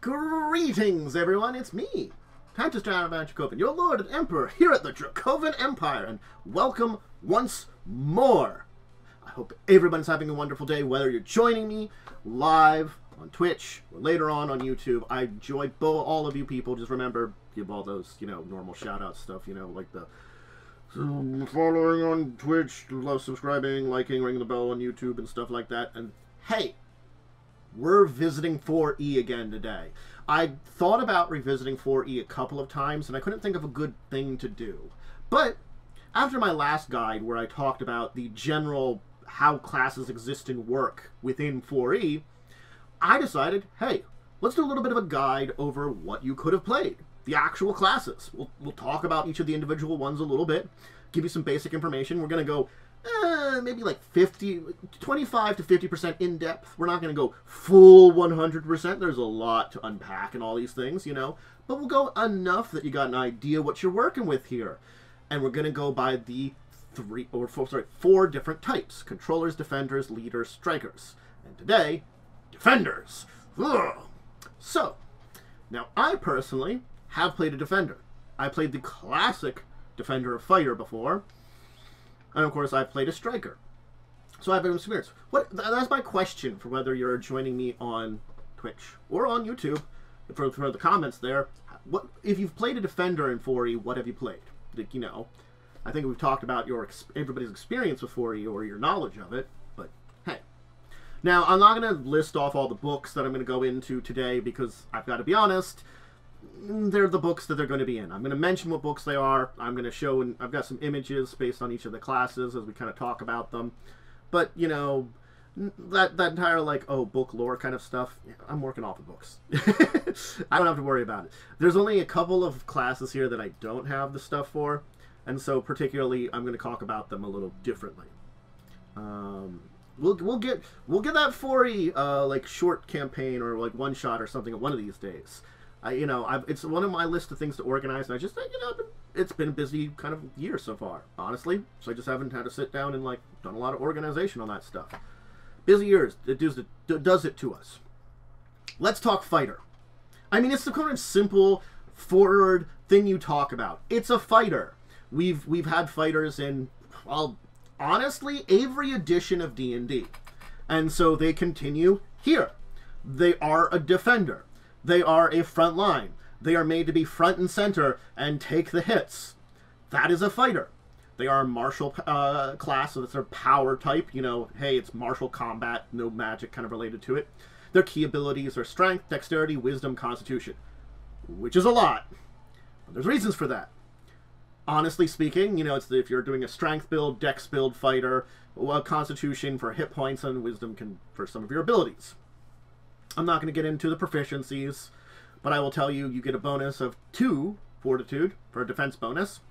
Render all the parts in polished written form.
Greetings, everyone. It's me, Countess Dracovin, your Lord and Emperor here at the Dracovin Empire, and welcome once more. I hope everyone's having a wonderful day, whether you're joining me live on Twitch or later on YouTube. I enjoy all of you people. Just remember, give all those, normal shout-out stuff, like the following on Twitch, love subscribing, liking, ringing the bell on YouTube, and stuff like that. And hey, we're visiting 4E again today. I thought about revisiting 4E a couple of times, and I couldn't think of a good thing to do. But after my last guide, where I talked about the general how classes exist and work within 4E, I decided, hey, let's do a little bit of a guide over what you could have played. The actual classes. We'll talk about each of the individual ones a little bit, give you some basic information. We're going to go maybe like 25 to 50% in depth. We're not going to go full 100%. There's a lot to unpack and all these things, but we'll go enough that you got an idea what you're working with here. And we're going to go by the four different types: controllers, defenders, leaders, strikers. And today, defenders. Ugh. So, now I personally have played a defender. I played the classic defender of fighter before. And of course, I've played a striker. So I have an experience. That's my question for whether you're joining me on Twitch or on YouTube. For the comments there, if you've played a defender in 4E, what have you played? I think we've talked about everybody's experience with 4E or your knowledge of it. But hey, now I'm not going to list off all the books that I'm going to go into today because I've got to be honest. They're the books that they're going to be in. I'm going to mention what books they are. I'm going to show, and I've got some images based on each of the classes as we kind of talk about them. But, that entire, book lore kind of stuff, I'm working off the books. I don't have to worry about it. There's only a couple of classes here that I don't have the stuff for, and so particularly I'm going to talk about them a little differently. We'll get that 4E, short campaign or, one shot or something one of these days. It's one of my list of things to organize, and I just, it's been a busy kind of year so far, honestly. So I just haven't had to sit down and, done a lot of organization on that stuff. Busy years, it does it to us. Let's talk fighter. It's the kind of simple, forward thing you talk about. It's a fighter. We've had fighters in, well, honestly, every edition of D&D. And so they continue here. They are a defender. They are a front line. They are made to be front and center and take the hits. That is a fighter. They are a martial class, so that's their power type. Hey, it's martial combat, no magic kind of related to it. Their key abilities are strength, dexterity, wisdom, constitution, which is a lot. But there's reasons for that. Honestly speaking, if you're doing a strength build, dex build fighter, constitution for hit points, and wisdom for some of your abilities. I'm not going to get into the proficiencies, but I will tell you, you get a bonus of 2 fortitude for a defense bonus.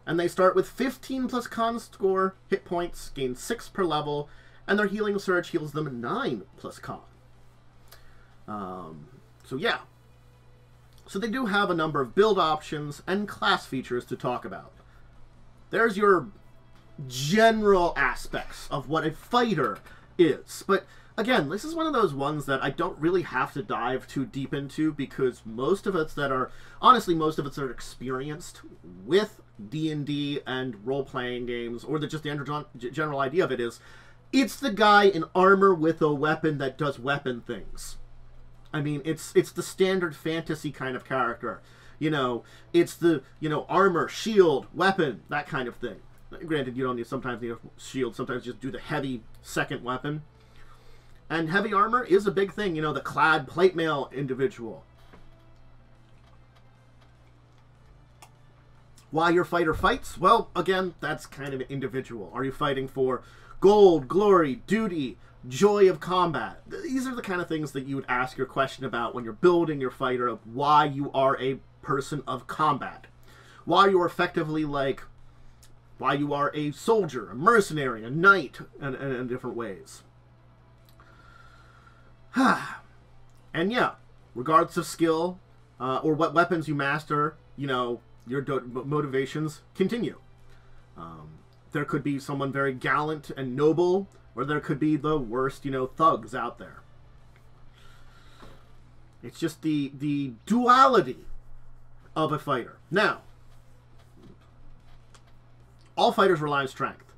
And they start with 15 plus con score, hit points, gain 6 per level, and their healing surge heals them 9 plus con. So yeah. So they do have a number of build options and class features to talk about. There's your general aspects of what a fighter is, but again, this is one of those ones that I don't really have to dive too deep into because most of us that are experienced with D&D and role-playing games, or just the general idea of it is, it's the guy in armor with a weapon that does weapon things. It's the standard fantasy kind of character. It's the, armor, shield, weapon, that kind of thing. Granted, you don't sometimes need a shield, sometimes just do the heavy second weapon. And heavy armor is a big thing, the clad plate mail individual. Why your fighter fights? Well, again, that's kind of individual. Are you fighting for gold, glory, duty, joy of combat? These are the kind of things that you would ask your question about when you're building your fighter, of why you are a person of combat. Why you're effectively why you are a soldier, a mercenary, a knight, and in different ways. And yeah, regardless of skill or what weapons you master, your motivations continue. There could be someone very gallant and noble, or there could be the worst, thugs out there. It's just the duality of a fighter. Now, all fighters rely on strength.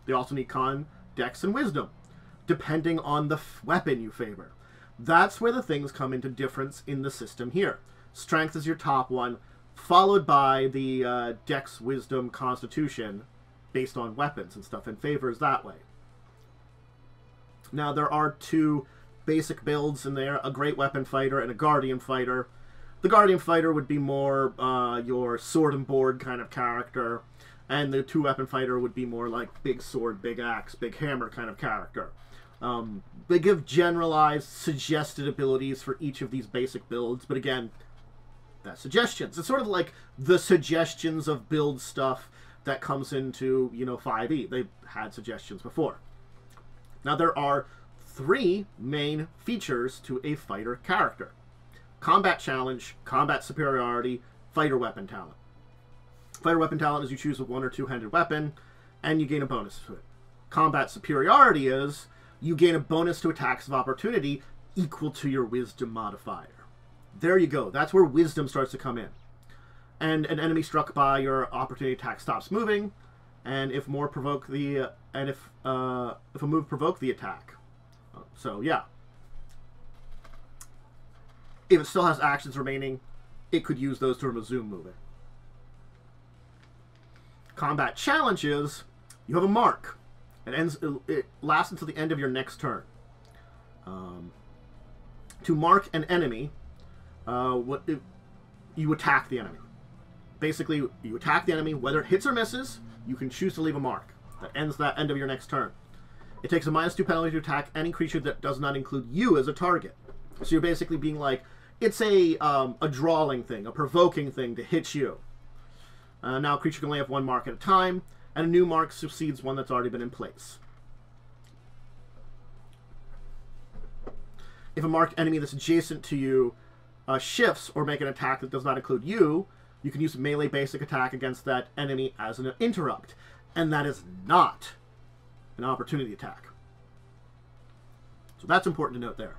They also need con, dex, and wisdom, depending on the weapon you favor. That's where the things come into difference in the system here. Strength is your top one, followed by the dex, wisdom, constitution, based on weapons and stuff, and favors that way. Now, there are two basic builds in there, a great weapon fighter and a guardian fighter. The guardian fighter would be more your sword and board kind of character, and the two weapon fighter would be more like big sword, big axe, big hammer kind of character. They give generalized, suggested abilities for each of these basic builds, but again, that's suggestions. It's sort of like the suggestions of build stuff that comes into, 5e. They've had suggestions before. Now, there are three main features to a fighter character: combat challenge, combat superiority, fighter weapon talent. Fighter weapon talent is you choose a one- or two-handed weapon, and you gain a bonus to it. Combat superiority is you gain a bonus to attacks of opportunity equal to your wisdom modifier. There you go. That's where wisdom starts to come in. And an enemy struck by your opportunity attack stops moving, and if a move provoke the attack. So yeah, if it still has actions remaining, it could use those to resume moving. Combat challenges, you have a mark. It lasts until the end of your next turn. To mark an enemy, you attack the enemy. Basically, you attack the enemy, whether it hits or misses, you can choose to leave a mark. That ends that end of your next turn. It takes a -2 penalty to attack any creature that does not include you as a target. So you're basically being like, it's a drawing thing, a provoking thing to hit you. Now a creature can only have one mark at a time, and a new mark succeeds one that's already been in place. If a marked enemy that's adjacent to you shifts or make an attack that does not include you, you can use a melee basic attack against that enemy as an interrupt. And that is not an opportunity attack. So that's important to note there.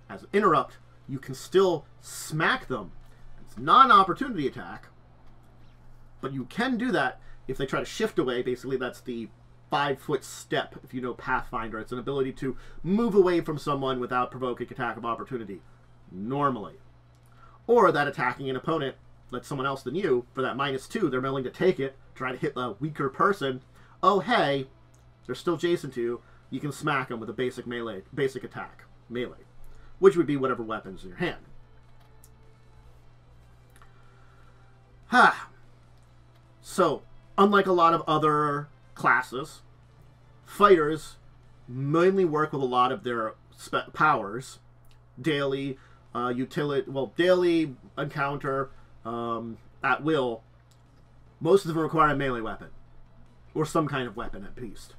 As an interrupt, you can still smack them. It's not an opportunity attack, but you can do that if they try to shift away. Basically, that's the 5-foot step, if you know Pathfinder. It's an ability to move away from someone without provoking attack of opportunity, normally. Or that attacking an opponent, like someone else than you, for that -2, they're willing to take it, try to hit a weaker person. Oh, hey, they're still adjacent to you. You can smack them with a basic attack, melee, which would be whatever weapons in your hand. So, unlike a lot of other classes, fighters mainly work with a lot of their powers, daily, daily encounter, at will. Most of them require a melee weapon, or some kind of weapon at least.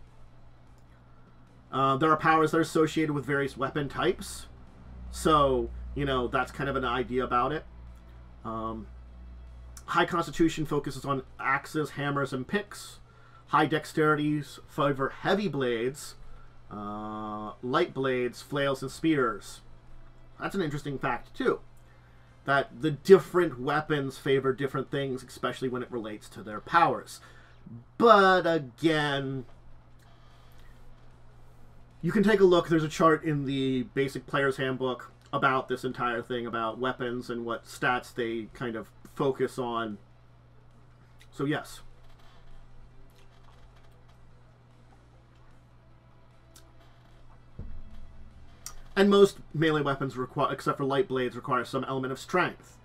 There are powers that are associated with various weapon types, so, that's kind of an idea about it. High Constitution focuses on axes, hammers, and picks. High Dexterities favor heavy blades, light blades, flails, and spears. That's an interesting fact, too. That the different weapons favor different things, especially when it relates to their powers. But, again, you can take a look. There's a chart in the Basic Player's Handbook about this entire thing, about weapons and what stats they kind of focus on. So, yes. And most melee weapons, except for light blades, require some element of strength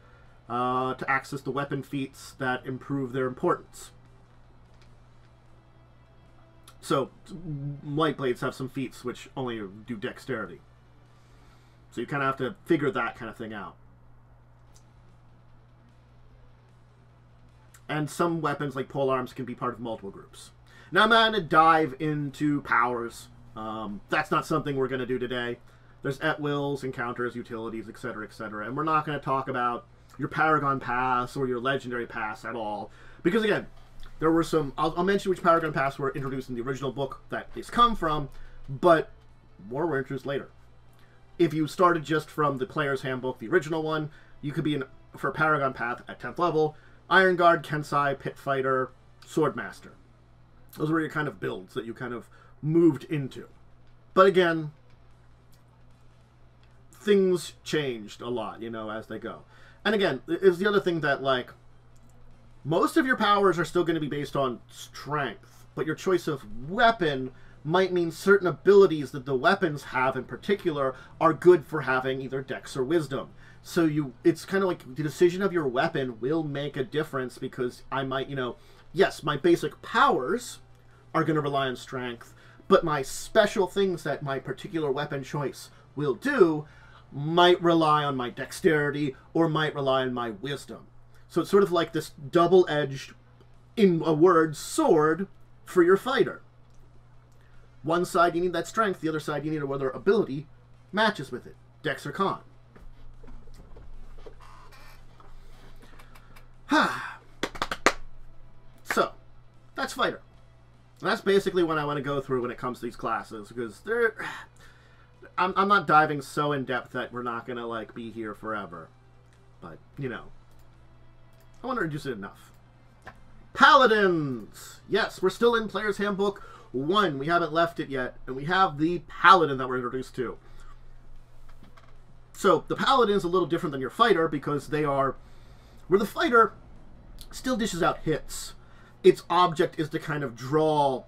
to access the weapon feats that improve their importance. So, light blades have some feats which only do dexterity. So you kind of have to figure that kind of thing out. And some weapons, like polearms, can be part of multiple groups. Now I'm not going to dive into powers. That's not something we're going to do today. There's at-wills, encounters, utilities, etc., etc. And we're not going to talk about your Paragon Pass or your Legendary Pass at all. Because, again, there were some... I'll mention which Paragon Pass were introduced in the original book that these come from, but more were introduced later. if you started just from the Player's Handbook, the original one, you could be for Paragon Path at 10th level, Iron Guard, Kensai, Pit Fighter, Swordmaster. Those were your kind of builds that you kind of moved into. But again, things changed a lot, you know, as they go. And again, is the other thing that, like, most of your powers are still going to be based on strength, but your choice of weapon might mean certain abilities that the weapons have in particular are good for having either Dex or Wisdom. So it's kind of like the decision of your weapon will make a difference, because I might, you know, yes, my basic powers are going to rely on strength, but my special things that my particular weapon choice will do might rely on my dexterity or might rely on my wisdom. So it's sort of like this double-edged, in a word, sword for your fighter. One side you need that strength, the other side you need whether ability matches with it. Dex or con. So, that's fighter. And that's basically what I want to go through when it comes to these classes, because I'm not diving so in depth that we're not going to, like, be here forever. But, you know, I want to reduce it enough. Paladins! Yes, we're still in Player's Handbook 1. We haven't left it yet, and we have the Paladin that we're introduced to. So, the Paladin is a little different than your fighter, because they are, where the fighter still dishes out hits. Its object is to kind of draw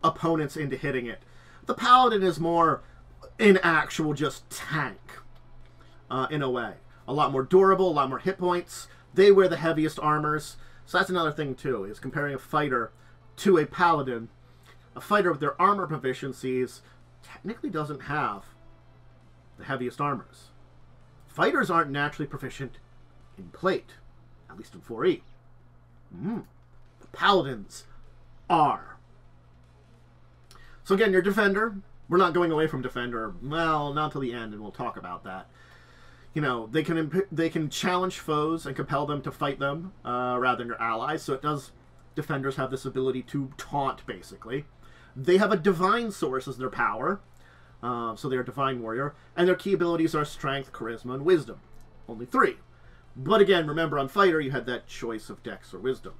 opponents into hitting it. The Paladin is more an actual just tank, in a way. A lot more durable, a lot more hit points. They wear the heaviest armors. So that's another thing, too, is comparing a fighter to a Paladin. A fighter with their armor proficiencies technically doesn't have the heaviest armors. Fighters aren't naturally proficient in plate, at least in 4E. The Paladins are. So again, your Defender, we're not going away from Defender, well, not until the end, and we'll talk about that. You know, they can challenge foes and compel them to fight them rather than your allies, so it does, Defenders have this ability to taunt, basically. They have a Divine Source as their power, so they're a Divine Warrior, and their key abilities are Strength, Charisma, and Wisdom. Only 3. But again, remember on Fighter, you had that choice of Dex or Wisdom.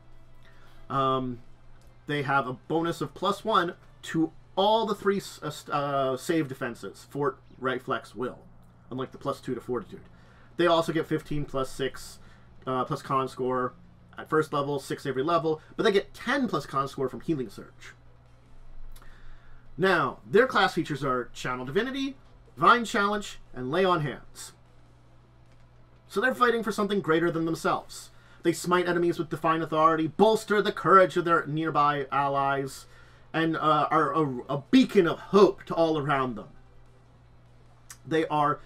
They have a bonus of +1 to all the 3 save defenses, Fort, Reflex, Will, unlike the +2 to Fortitude. They also get 15 +6 plus con score at first level, 6 every level, but they get 10 plus con score from Healing Surge. Now, their class features are Channel Divinity, Divine Challenge, and Lay on Hands. So they're fighting for something greater than themselves. They smite enemies with Divine Authority, bolster the courage of their nearby allies, and are a beacon of hope to all around them. They are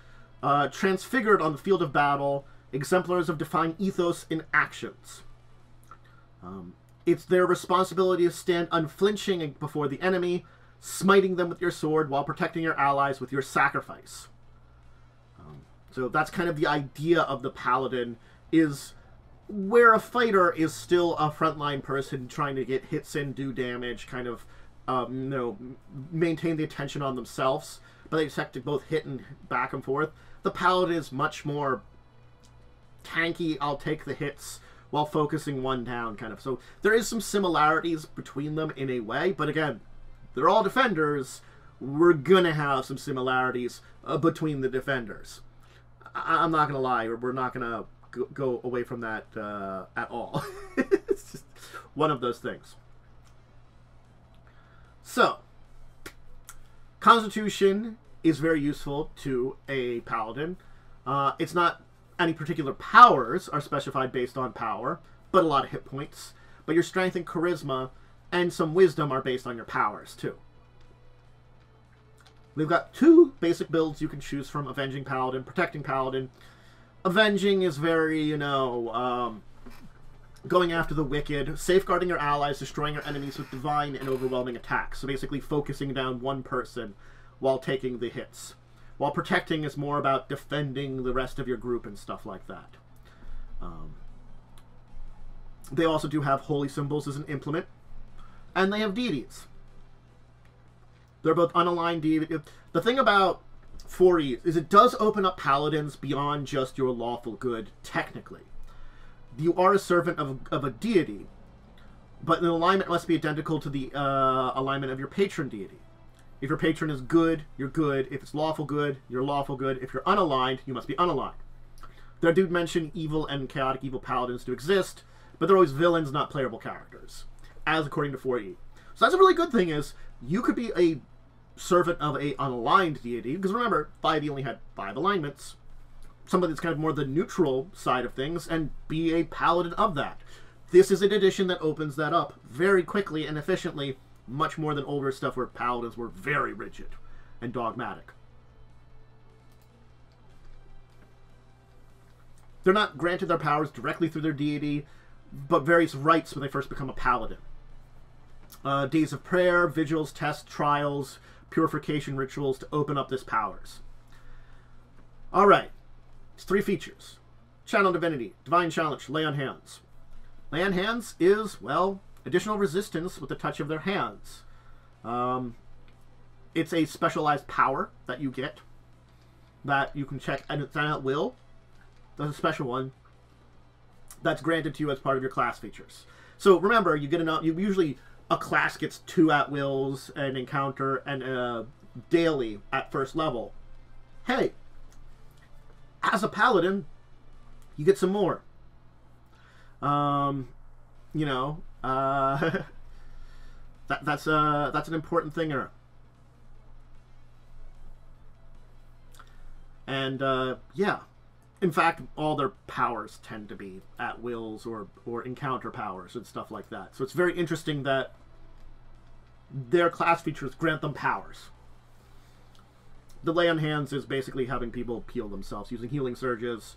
transfigured on the field of battle, exemplars of Divine Ethos in actions. It's their responsibility to stand unflinching before the enemy, smiting them with your sword while protecting your allies with your sacrifice. So that's kind of the idea of the Paladin, is where a fighter is still a frontline person trying to get hits in, do damage, kind of, you know, maintain the attention on themselves, but they expect to both hit and back and forth. The Paladin is much more tanky, I'll take the hits while focusing one down, kind of. So there is some similarities between them in a way, but again, they're all Defenders. We're gonna have some similarities between the Defenders. I'm not gonna lie, we're not gonna go away from that at all. It's just one of those things. So, Constitution is very useful to a Paladin. It's not any particular powers are specified based on power, but a lot of hit points. But your Strength and Charisma and some Wisdom are based on your powers, too. We've got 2 basic builds you can choose from: Avenging Paladin, Protecting Paladin. Avenging is very, you know, going after the wicked, safeguarding your allies, destroying your enemies with divine and overwhelming attacks. So basically focusing down one person while taking the hits. While Protecting is more about defending the rest of your group and stuff like that. They also do have holy symbols as an implement. And they have deities. They're both unaligned deities. The thing about 4E is it does open up paladins beyond just your lawful good, technically. You are a servant of a deity, but the alignment must be identical to the alignment of your patron deity. If your patron is good, you're good. If it's lawful good, you're lawful good. If you're unaligned, you must be unaligned. There do mention evil and chaotic evil paladins to exist, but they're always villains, not playable characters, as according to 4E. So that's a really good thing is, you could be a servant of a unaligned deity, because remember, 5E only had 5 alignments, somebody that's kind of more the neutral side of things, and be a paladin of that. This is an edition that opens that up very quickly and efficiently, much more than older stuff where paladins were very rigid and dogmatic. They're not granted their powers directly through their deity, but various rites when they first become a paladin. Days of prayer, vigils, tests, trials, purification rituals to open up this powers. Alright, it's 3 features. Channel Divinity, Divine Challenge, Lay on Hands. Lay on Hands is, well, additional resistance with the touch of their hands. It's a specialized power that you get that you can check and it's at will. That's a special one that's granted to you as part of your class features. So remember, you get usually a class gets 2 at wills, an encounter, and daily at first level. Hey, as a paladin, you get some more. You know, that's an important thing here. And yeah, in fact, all their powers tend to be at wills or encounter powers and stuff like that. So it's very interesting that their class features grant them powers. The Lay on Hands is basically having people heal themselves using healing surges.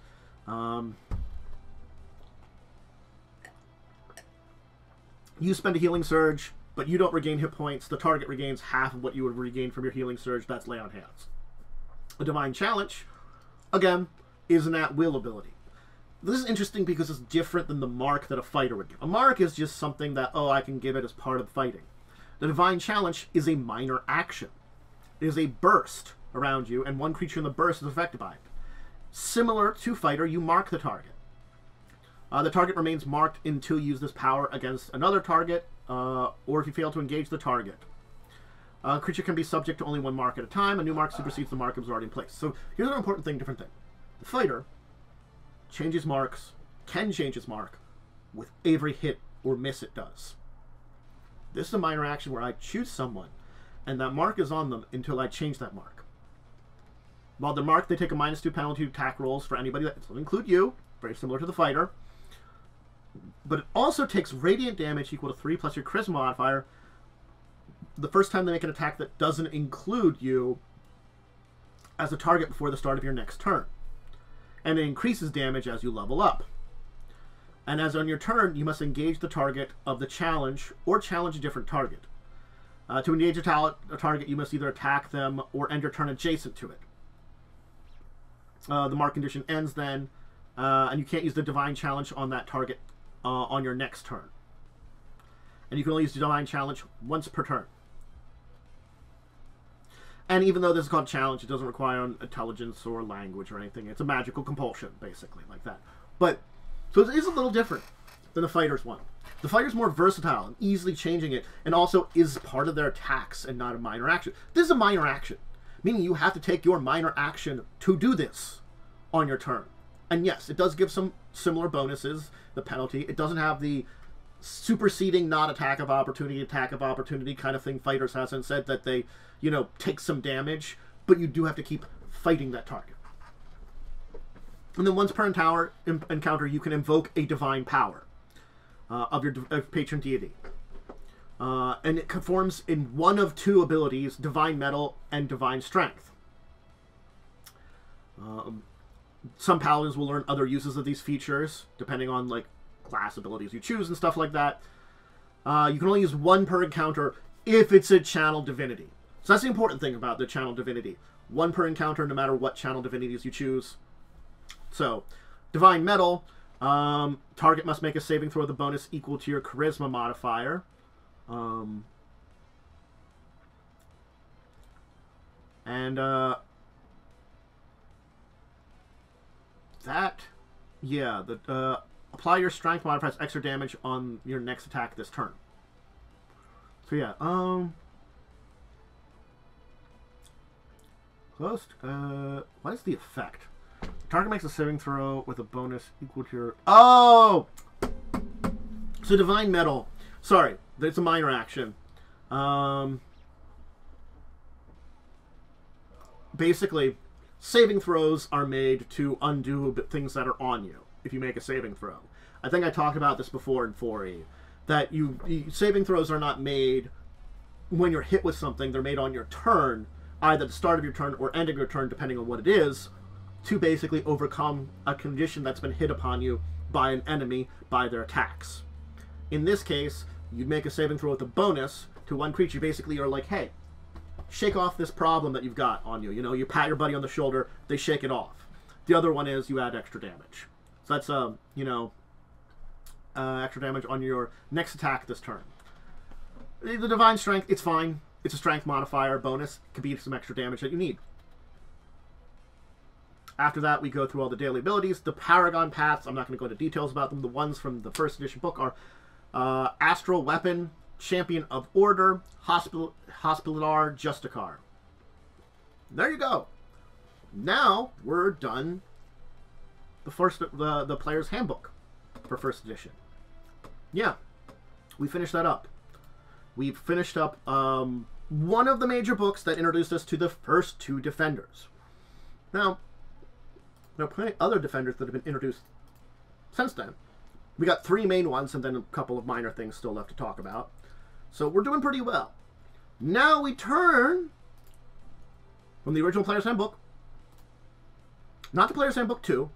You spend a healing surge, but you don't regain hit points. The target regains half of what you would regain from your healing surge. That's Lay on Hands. A Divine Challenge, again, is an at-will ability. This is interesting because it's different than the mark that a fighter would give. A mark is just something that, oh, I can give it as part of fighting. The Divine Challenge is a minor action. It is a burst around you, and one creature in the burst is affected by it. Similar to Fighter, you mark the target. The target remains marked until you use this power against another target, or if you fail to engage the target. A creature can be subject to only 1 mark at a time. A new mark supersedes the mark that was already in place. So here's an important thing, different thing. The Fighter changes marks, can change its mark, with every hit or miss it does. This is a minor action where I choose someone, and that mark is on them until I change that mark. While they're marked, they take a -2 penalty to attack rolls for anybody that doesn't include you, very similar to the Fighter. But it also takes radiant damage equal to 3 plus your charisma modifier the first time they make an attack that doesn't include you as a target before the start of your next turn. And it increases damage as you level up. And as on your turn, you must engage the target of the challenge or challenge a different target. To engage a target, you must either attack them or end your turn adjacent to it. The mark condition ends then, and you can't use the Divine Challenge on that target on your next turn. And you can only use the Divine Challenge once per turn. And even though this is called Challenge, it doesn't require intelligence or language or anything. It's a magical compulsion, basically, like that. But, so it is a little different than the Fighter's one. The Fighter's more versatile and easily changing it, and also is part of their attacks and not a minor action. This is a minor action, meaning you have to take your minor action to do this on your turn. And yes, it does give some similar bonuses, the penalty. It doesn't have the superseding not attack of opportunity kind of thing Fighters has, and said that they, you know, take some damage, but you do have to keep fighting that target. And then once per encounter, you can invoke a divine power of your patron deity. And it conforms in one of 2 abilities, Divine Metal and Divine Strength. Some paladins will learn other uses of these features, depending on, like, class abilities you choose and stuff like that. You can only use 1 per encounter if it's a channel divinity. So that's the important thing about the channel divinity. 1 per encounter, no matter what channel divinities you choose. So, Divine Metal, target must make a saving throw with a bonus equal to your charisma modifier. Yeah, apply your strength modifiers extra damage on your next attack this turn. So yeah, close. What is the effect? Target makes a saving throw with a bonus equal to your... Oh! So Divine Metal. Sorry, it's a minor action. Basically, saving throws are made to undo things that are on you if you make a saving throw. I think I talked about this before in 4E. That saving throws are not made when you're hit with something. They're made on your turn, either at the start of your turn or end of your turn, depending on what it is, to basically overcome a condition that's been hit upon you by an enemy by their attacks. In this case, you'd make a saving throw with a bonus to one creature. Basically, you're like, hey, shake off this problem that you've got on you. You know, you pat your buddy on the shoulder, they shake it off. The other one is you add extra damage. So that's, you know, extra damage on your next attack this turn. The Divine Strength, it's fine. It's a strength modifier bonus. It could be some extra damage that you need. After that, we go through all the daily abilities. The Paragon Paths, I'm not going to go into details about them. The ones from the first edition book are Astral Weapon, Champion of Order, Hospitalar Justicar. There you go. Now we're done. The Player's Handbook for first edition. Yeah, we finished that up. We finished up one of the major books that introduced us to the first two Defenders. Now, there are plenty of other Defenders that have been introduced since then. We got 3 main ones and then a couple of minor things still left to talk about. So we're doing pretty well. Now we turn from the original Player's Handbook, not to Player's Handbook 2,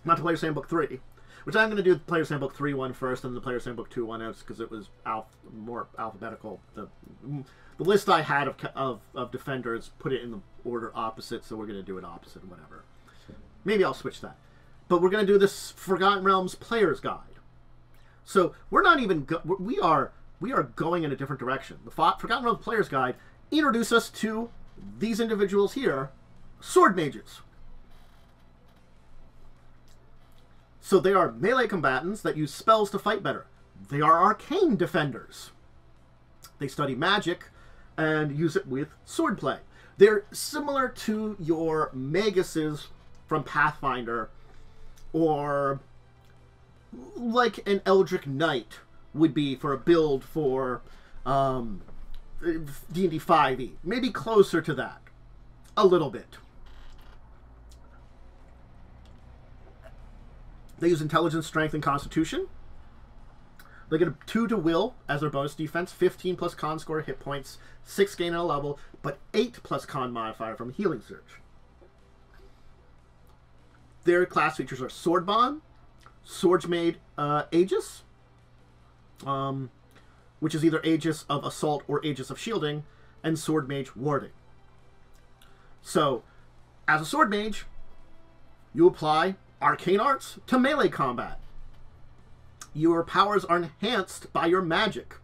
not to Player's Handbook 3, which I'm going to do the Player's Handbook 3 one first and the Player's Handbook 2 one else because it was more alphabetical. The list I had of Defenders, put it in the order opposite, so we're going to do it opposite and whatever. Maybe I'll switch that. But we're going to do this Forgotten Realms Player's Guide. So we're not even... we are going in a different direction. The Forgotten Realms Player's Guide introduces us to these individuals here, Swordmages. So they are melee combatants that use spells to fight better. They are arcane defenders. They study magic and use it with swordplay. They're similar to your Maguses from Pathfinder, or like an Eldritch Knight would be for a build for D&D 5e. Maybe closer to that. A little bit. They use Intelligence, Strength, and Constitution. They get a 2 to Will as their bonus defense, 15 plus con score, hit points, 6 gain at a level, but 8 plus con modifier from Healing Surge. Their class features are Swordbond, Swordmage Aegis, which is either Aegis of Assault or Aegis of Shielding, and Swordmage Warden. So, as a Swordmage, you apply Arcane Arts to melee combat. Your powers are enhanced by your magic.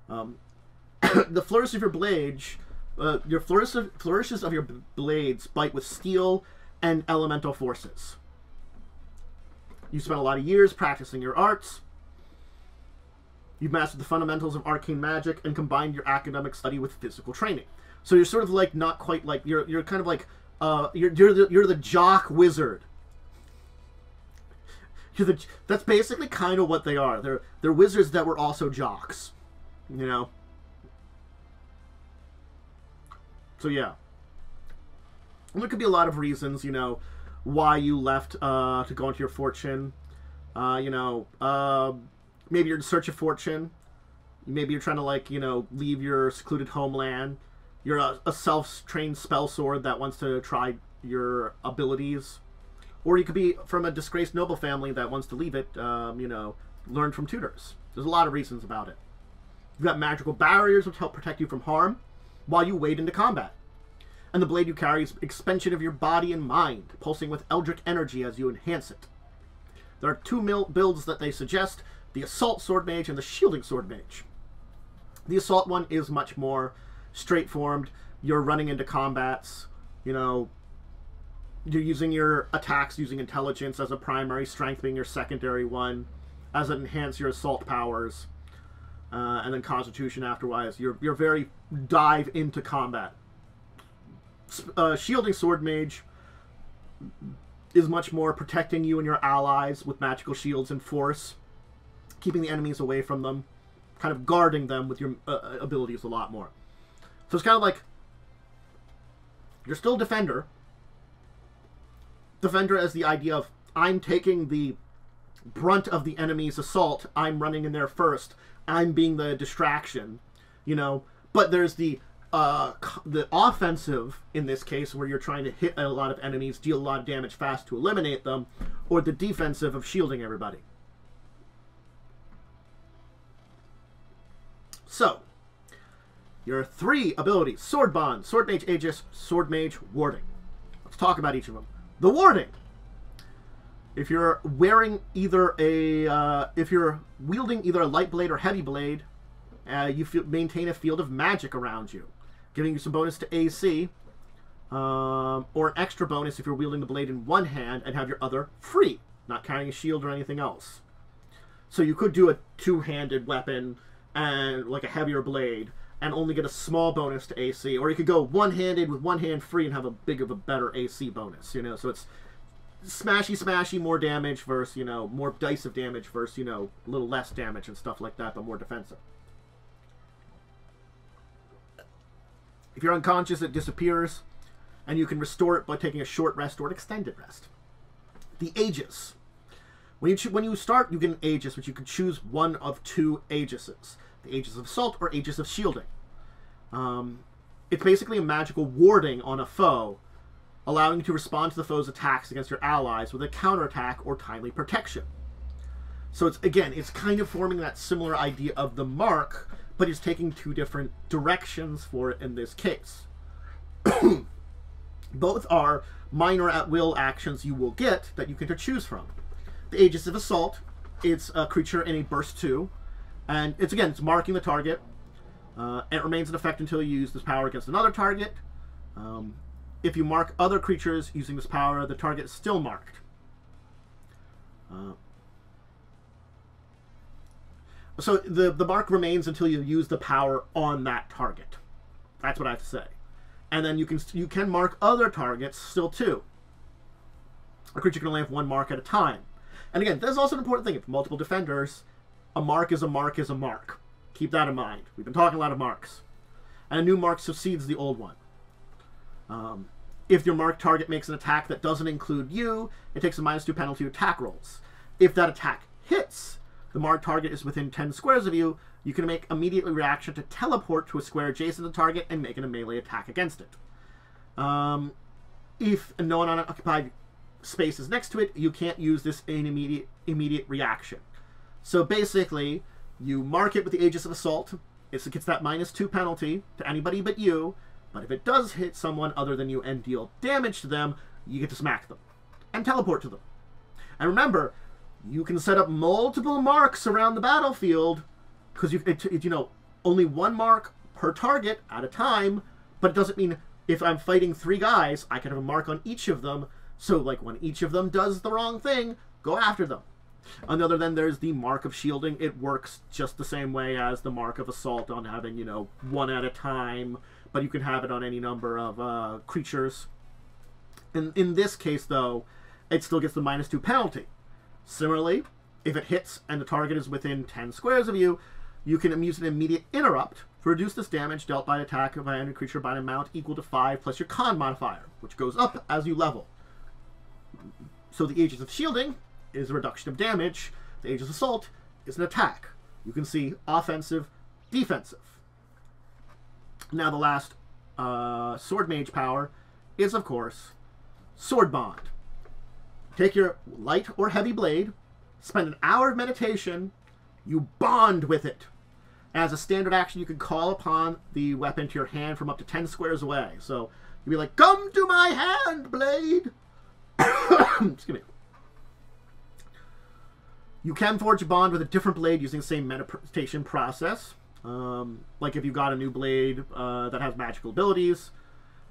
The flourish of your blades, flourishes of your blades bite with steel and elemental forces. You spent a lot of years practicing your arts. You've mastered the fundamentals of arcane magic and combined your academic study with physical training. So you're sort of like not quite like you're kind of like you're the jock wizard. That's basically kind of what they are. They're wizards that were also jocks, you know. So yeah, and there could be a lot of reasons, you know, why you left to go into your fortune. You know, maybe you're in search of fortune. Maybe you're trying to, like, you know, leave your secluded homeland. You're a self-trained spell sword that wants to try your abilities. Or you could be from a disgraced noble family that wants to leave it, you know, learn from tutors. There's a lot of reasons about it. You've got magical barriers which help protect you from harm while you wade into combat. And the blade you carry is expansion of your body and mind, pulsing with eldritch energy as you enhance it. There are 2 builds that they suggest, the Assault Swordmage and the Shielding Swordmage. The Assault one is much more straightforward. You're running into combats, you know, You're using your attacks using intelligence as a primary, strength being your secondary one, as it enhance your assault powers, and then constitution afterwise. You're very dive into combat. Shielding Swordmage is much more protecting you and your allies with magical shields and force, keeping the enemies away from them, kind of guarding them with your abilities a lot more. So it's kind of like, you're still Defender. Defender as the idea of, I'm taking the brunt of the enemy's assault, I'm running in there first, I'm being the distraction, you know, but there's the offensive, in this case, where you're trying to hit a lot of enemies, deal a lot of damage fast to eliminate them, or the defensive of shielding everybody. So, your 3 abilities: Sword Bond, Sword Mage Aegis, Sword Mage Warding. Let's talk about each of them. The Warding. If you're wearing either if you're wielding either a light blade or heavy blade, you maintain a field of magic around you, giving you some bonus to AC, or an extra bonus if you're wielding the blade in one hand and have your other free, not carrying a shield or anything else. So you could do a two-handed weapon and like a heavier blade and only get a small bonus to AC, or you could go one-handed with one hand free and have a better AC bonus, you know. So it's smashy, more damage versus, you know, more dice of damage versus, you know, a little less damage and stuff like that, but more defensive. If you're unconscious, it disappears, and you can restore it by taking a short rest or an extended rest. The Aegis. When you start, you get an Aegis, which you can choose one of 2 Aegises. The Aegis of Assault or Aegis of Shielding. It's basically a magical warding on a foe, allowing you to respond to the foe's attacks against your allies with a counterattack or timely protection. So it's kind of forming that similar idea of the mark, but it's taking 2 different directions for it in this case. Both are minor at-will actions you will get that you can choose from. The Aegis of Assault, it's a creature in a burst 2, and it's marking the target. It remains in effect until you use this power against another target. If you mark other creatures using this power, the target is still marked. So the mark remains until you use the power on that target. That's what I have to say. And then you can mark other targets still too. A creature can only have 1 mark at a time. And again, there's also an important thing. If multiple defenders, a mark is a mark is a mark. Keep that in mind. We've been talking a lot of marks. And a new mark succeeds the old one. If your marked target makes an attack that doesn't include you, it takes a -2 penalty to attack rolls. If that attack hits, the marked target is within 10 squares of you, you can make immediately reaction to teleport to a square adjacent to the target and make a melee attack against it. If no one unoccupied space is next to it, you can't use this in immediate reaction. So basically, you mark it with the Aegis of Assault. It gets that -2 penalty to anybody but you, but if it does hit someone other than you and deal damage to them, you get to smack them and teleport to them. And remember, you can set up multiple marks around the battlefield, because you know, only 1 mark per target at a time, but it doesn't mean if I'm fighting 3 guys, I can have a mark on each of them, so like when each of them does the wrong thing, go after them. And other than there's the mark of shielding, it works just the same way as the mark of assault on having, you know, 1 at a time, but you can have it on any number of creatures. In this case, though, it still gets the -2 penalty. Similarly, if it hits and the target is within 10 squares of you, you can use an immediate interrupt to reduce this damage dealt by attack by any creature by an amount equal to 5 plus your con modifier, which goes up as you level. So the Aegis of Shielding is a reduction of damage. The Aegis of Assault is an attack. You can see offensive, defensive. Now the last Sword Mage power is, of course, Sword Bond. Take your light or heavy blade, spend an hour of meditation, you bond with it. As a standard action, you can call upon the weapon to your hand from up to 10 squares away. So you'll be like, "Come to my hand, blade!" Excuse me. You can forge a bond with a different blade using the same meditation process. Like if you got a new blade that has magical abilities.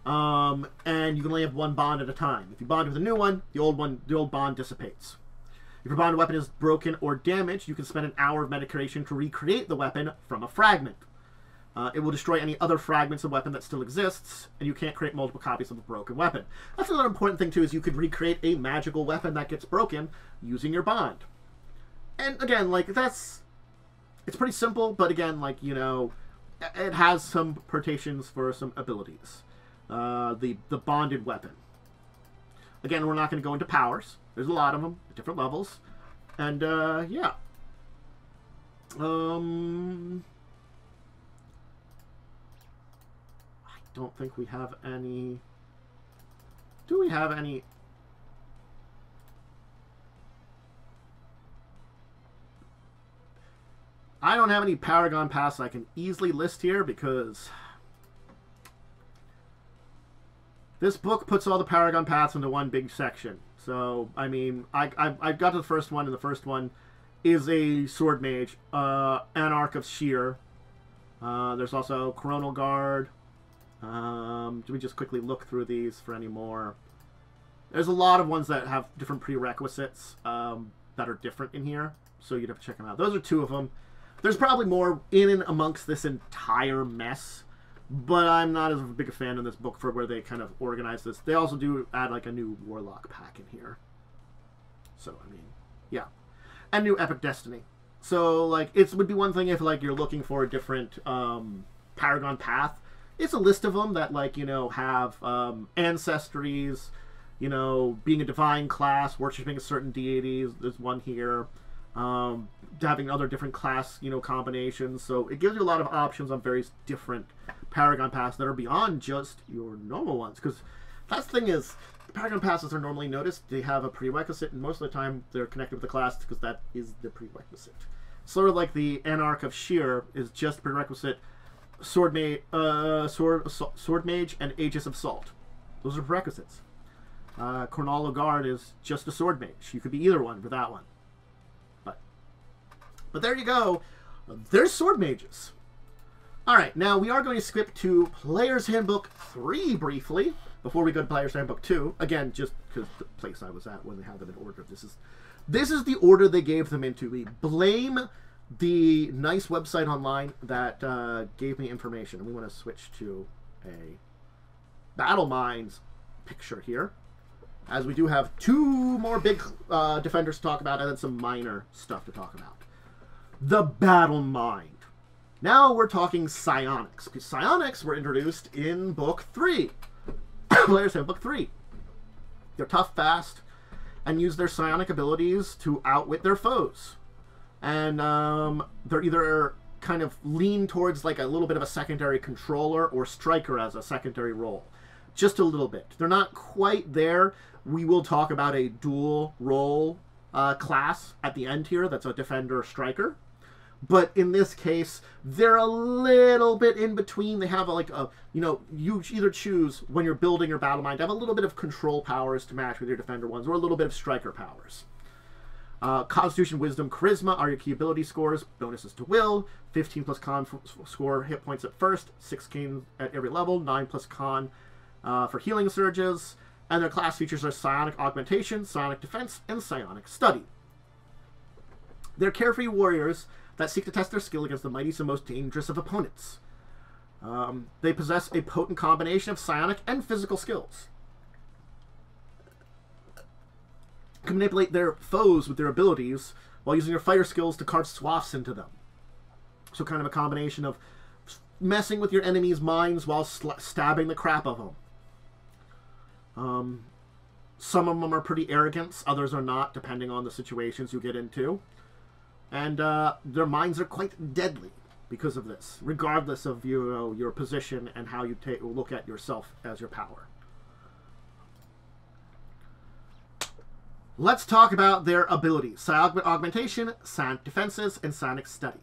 And you can only have one bond at a time. If you bond with a new one, the old bond dissipates. If your bond weapon is broken or damaged, you can spend an hour of medication to recreate the weapon from a fragment. It will destroy any other fragments of weapon that still exists, and you can't create multiple copies of a broken weapon. That's another important thing, too, is you could recreate a magical weapon that gets broken using your bond. And, again, like, it's pretty simple, but, again, like, you know, it has some pertations for some abilities. The bonded weapon. Again, we're not going to go into powers. There's a lot of them at different levels. And, yeah. I don't think we have any... Do we have any... I don't have any Paragon Paths I can easily list here because this book puts all the Paragon Paths into one big section. So, I mean, I got to the first one, and the first one is a Swordmage, Anarch of Sheer. There's also Coronal Guard. Let me just quickly look through these for any more. There's a lot of ones that have different prerequisites that are different in here, so you'd have to check them out. Those are two of them. There's probably more in and amongst this entire mess, but I'm not as big a fan of this book for where they kind of organize this. They also do add like a new Warlock pack in here. So, I mean, yeah. And new Epic Destiny. So, like, it would be one thing if, like, you're looking for a different Paragon Path. It's a list of them that, like, you know, have ancestries, you know, being a divine class, worshipping a certain deity. There's one here. Having other different class, you know, combinations. So it gives you a lot of options on various different Paragon Paths that are beyond just your normal ones. Because that's the thing is, the Paragon Passes are normally noticed. They have a prerequisite, and most of the time they're connected with the class because that is the prerequisite. Sort of like the Anarch of Sheer is just prerequisite Swordmage and Aegis of Salt. Those are prerequisites. Coronal Guard is just a Swordmage. You could be either one for that one. But there you go. There's Sword Mages. Alright, now we are going to skip to Player's Handbook 3 briefly, before we go to Player's Handbook 2. Again, just because the place I was at when they had them in order. This is the order they gave them into. We blame the nice website online that gave me information. And we want to switch to a Battlemind picture here, as we do have two more big defenders to talk about, and then some minor stuff to talk about. The Battlemind. Now we're talking psionics, because psionics were introduced in Book 3. Players Handbook 3. They're tough, fast, and use their psionic abilities to outwit their foes. And they're either kind of lean towards like a little bit of a secondary controller or striker as a secondary role. Just a little bit. They're not quite there. We will talk about a dual role class at the end here that's a defender or striker. But in this case, they're a little bit in between. They have like a, you know, you either choose when you're building your Battlemind to have a little bit of control powers to match with your defender ones, or a little bit of striker powers. Constitution, Wisdom, Charisma are your key ability scores. Bonuses to Will, 15 plus con score hit points at first, 16 at every level, 9 plus con for healing surges. And their class features are Psionic Augmentation, Psionic Defense, and Psionic Study. They're carefree warriors that seek to test their skill against the mightiest and most dangerous of opponents. They possess a potent combination of psionic and physical skills. Can manipulate their foes with their abilities while using their fighter skills to carve swaths into them. So kind of a combination of messing with your enemy's minds while stabbing the crap of them. Some of them are pretty arrogant, others are not, depending on the situations you get into. And their minds are quite deadly because of this, regardless of your position and how you look at yourself as your power. Let's talk about their abilities. Psionic Augmentation, Psionic Defenses, and Psionic Study.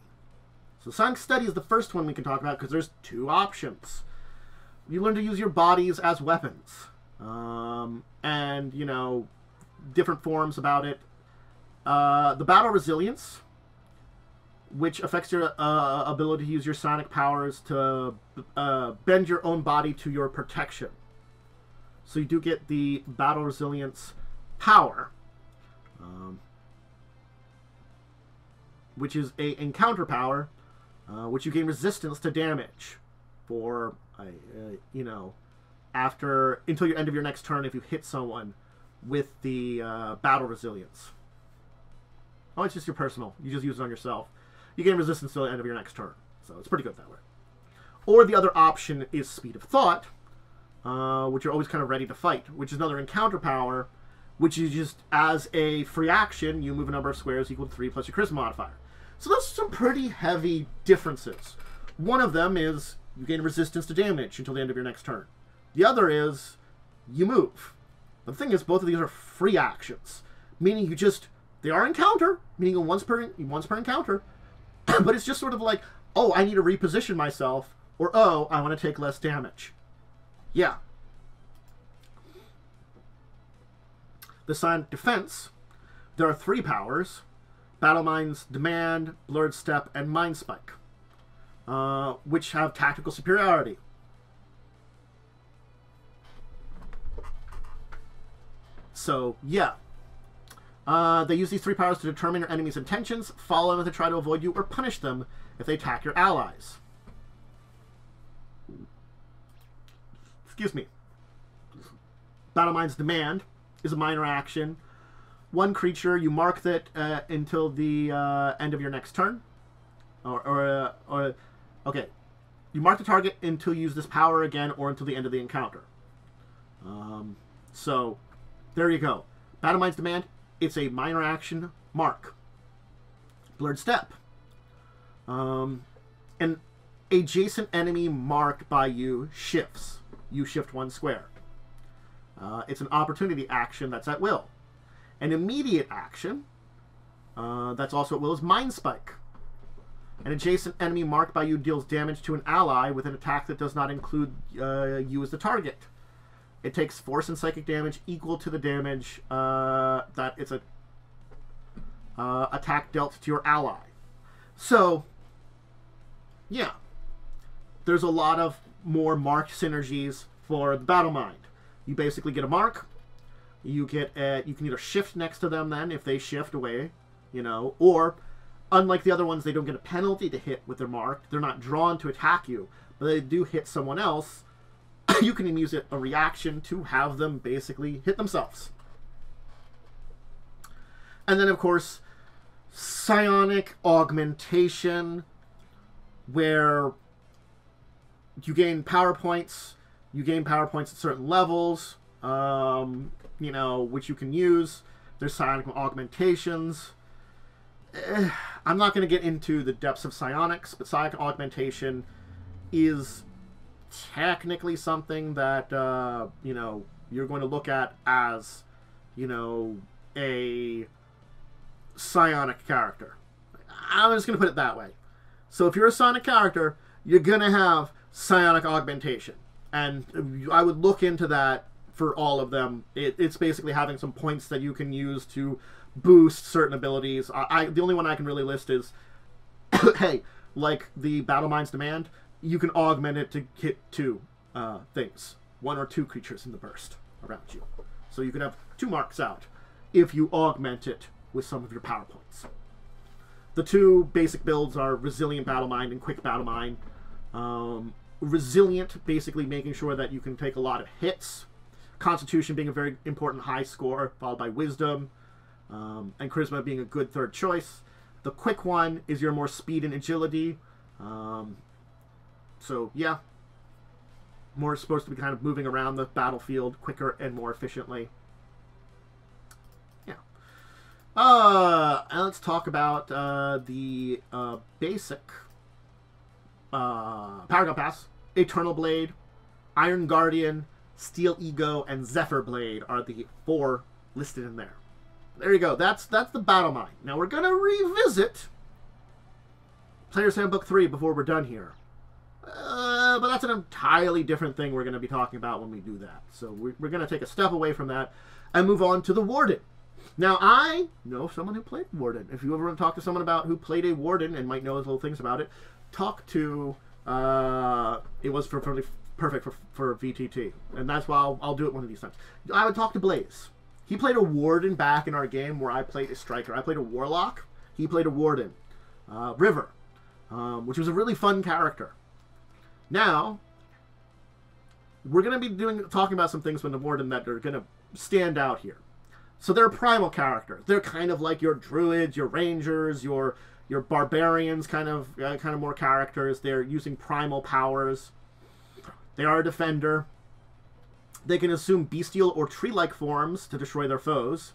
So Psionic Study is the first one we can talk about because there's two options. You learn to use your bodies as weapons. And, you know, different forms about it. The Battle Resilience, which affects your ability to use your psionic powers to bend your own body to your protection. So you do get the Battle Resilience power, which is a encounter power, which you gain resistance to damage for, you know, until your end of your next turn if you hit someone with the Battle Resilience. Oh, it's just your personal. You just use it on yourself. You gain resistance till the end of your next turn. So it's pretty good that way. Or the other option is Speed of Thought, which you're always kind of ready to fight, which is another encounter power, which is just, as a free action, you move a number of squares equal to 3 plus your Charisma modifier. So those are some pretty heavy differences. One of them is you gain resistance to damage until the end of your next turn. The other is you move. But the thing is, both of these are free actions, meaning they are encounter, meaning once per encounter, but it's just sort of like, oh, I need to reposition myself, or oh, I want to take less damage. Yeah. The Psionic Defense, there are 3 powers: Battlemind's Demand, Blurred Step, and Mind Spike, which have tactical superiority. So, yeah. They use these 3 powers to determine your enemy's intentions, follow them if they try to avoid you, or punish them if they attack your allies. Excuse me. Battlemind's Demand is a minor action. One creature, you mark that until the end of your next turn. Okay. You mark the target until you use this power again, or until the end of the encounter. So, there you go. Battlemind's Demand, it's a minor action mark. Blurred Step. An adjacent enemy marked by you shifts. You shift 1 square. It's an opportunity action that's at will. An immediate action that's also at will is Mind Spike. An adjacent enemy marked by you deals damage to an ally with an attack that does not include you as the target. It takes force and psychic damage equal to the damage that it's a attack dealt to your ally. So, yeah. There's a lot of more marked synergies for the Battlemind. You basically get a mark. You can either shift next to them then if they shift away, you know, or unlike the other ones, they don't get a penalty to hit with their mark. They're not drawn to attack you, but they do hit someone else. You can use a reaction to have them basically hit themselves. And then, of course, Psionic Augmentation, where you gain power points. You gain power points at certain levels, you know, which you can use. There's Psionic Augmentations. I'm not going to get into the depths of psionics, but Psionic Augmentation is technically something that, you know, you're going to look at as, you know, a psionic character. I'm just going to put it that way. So if you're a psionic character, you're going to have Psionic Augmentation. And I would look into that for all of them. It's basically having some points that you can use to boost certain abilities. The only one I can really list is, hey, like the Battlemind's Demand, you can augment it to hit 2 things. 1 or 2 creatures in the burst around you. So you can have 2 marks out if you augment it with some of your power points. The 2 basic builds are Resilient Battlemind and Quick Battlemind. Resilient, basically making sure that you can take a lot of hits. Constitution being a very important high score, followed by Wisdom. And Charisma being a good 3rd choice. The Quick one is your more speed and agility. So, yeah. More supposed to be kind of moving around the battlefield quicker and more efficiently. Yeah. And let's talk about the basic Paragon Pass. Eternal Blade, Iron Guardian, Steel Ego, and Zephyr Blade are the 4 listed in there. There you go. That's the Battlemind. Now we're going to revisit Player's Handbook 3 before we're done here. But that's an entirely different thing we're going to be talking about when we do that. So we're going to take a step away from that and move on to the Warden. Now, I know someone who played Warden. If you ever want to talk to someone about who played a Warden and might know little things about it, talk to... it was perfect for VTT, and that's why I'll do it one of these times. I would talk to Blaze. He played a Warden back in our game where I played a Striker. I played a Warlock. He played a Warden. River, which was a really fun character. Now, we're going to be talking about some things with the Warden that are going to stand out here. So they're a primal character. They're kind of like your Druids, your Rangers, your Barbarians, kind of more characters. They're using primal powers. They are a defender. They can assume bestial or tree-like forms to destroy their foes.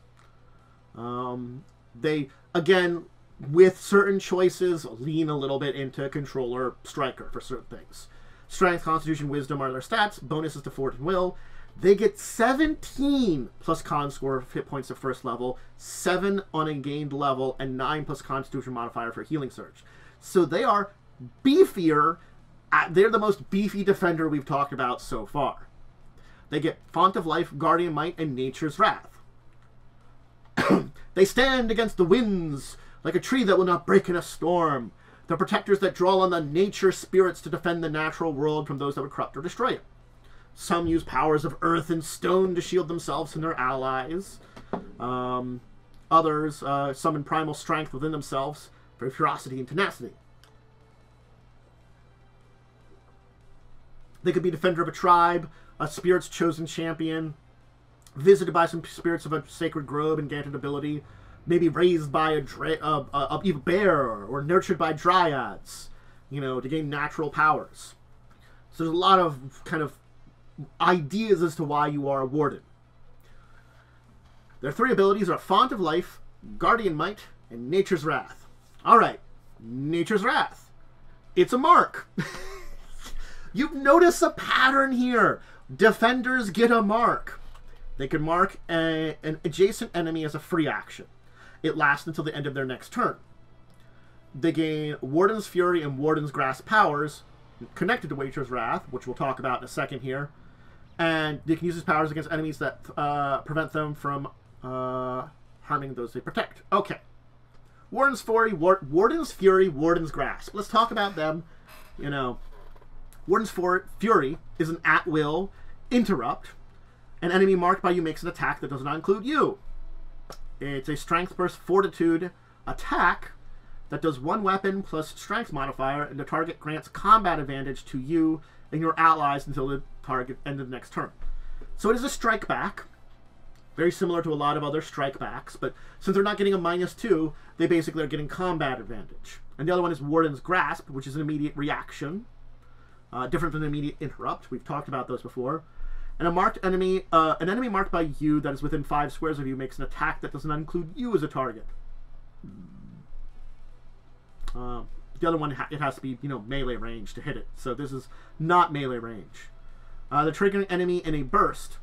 They, again, with certain choices, lean a little bit into Controller Striker for certain things. Strength, Constitution, Wisdom are their stats. Bonuses to Fort and Will. They get 17 plus con score hit points at first level, 7 on a gained level, and 9 plus Constitution modifier for Healing Surge. So they are beefier. They're the most beefy defender we've talked about so far. They get Font of Life, Guardian Might, and Nature's Wrath. They stand against the winds like a tree that will not break in a storm. They're protectors that draw on the nature spirits to defend the natural world from those that would corrupt or destroy it. Some use powers of earth and stone to shield themselves and their allies. Others summon primal strength within themselves for ferocity and tenacity. They could be defender of a tribe, a spirit's chosen champion, visited by some spirits of a sacred grove and granted ability, maybe raised by a bear or nurtured by dryads, to gain natural powers. So there's a lot of kind of ideas as to why you are a Warden. Their 3 abilities are Font of Life, Guardian Might, and Nature's Wrath. Alright, Nature's Wrath. It's a mark. You've noticed a pattern here. Defenders get a mark. They can mark an adjacent enemy as a free action. It lasts until the end of their next turn. They gain Warden's Fury and Warden's Grasp powers connected to Nature's Wrath, which we'll talk about in a second here. And they can use his powers against enemies that prevent them from harming those they protect. Okay. Warden's Fury, Warden's Grasp. Let's talk about them. Warden's Fury is an at-will interrupt. An enemy marked by you makes an attack that does not include you. It's a Strength Burst Fortitude attack that does 1 weapon plus Strength modifier, and the target grants combat advantage to you and your allies until the target end of the next turn. So it is a strike back, very similar to a lot of other strike backs, but since they're not getting a -2, they basically are getting combat advantage. And the other one is Warden's Grasp, which is an immediate reaction, different than an immediate interrupt. We've talked about those before. And an enemy marked by you that is within 5 squares of you makes an attack that does not include you as a target. The other one, it has to be, melee range to hit it. So this is not melee range. The triggering enemy in a burst.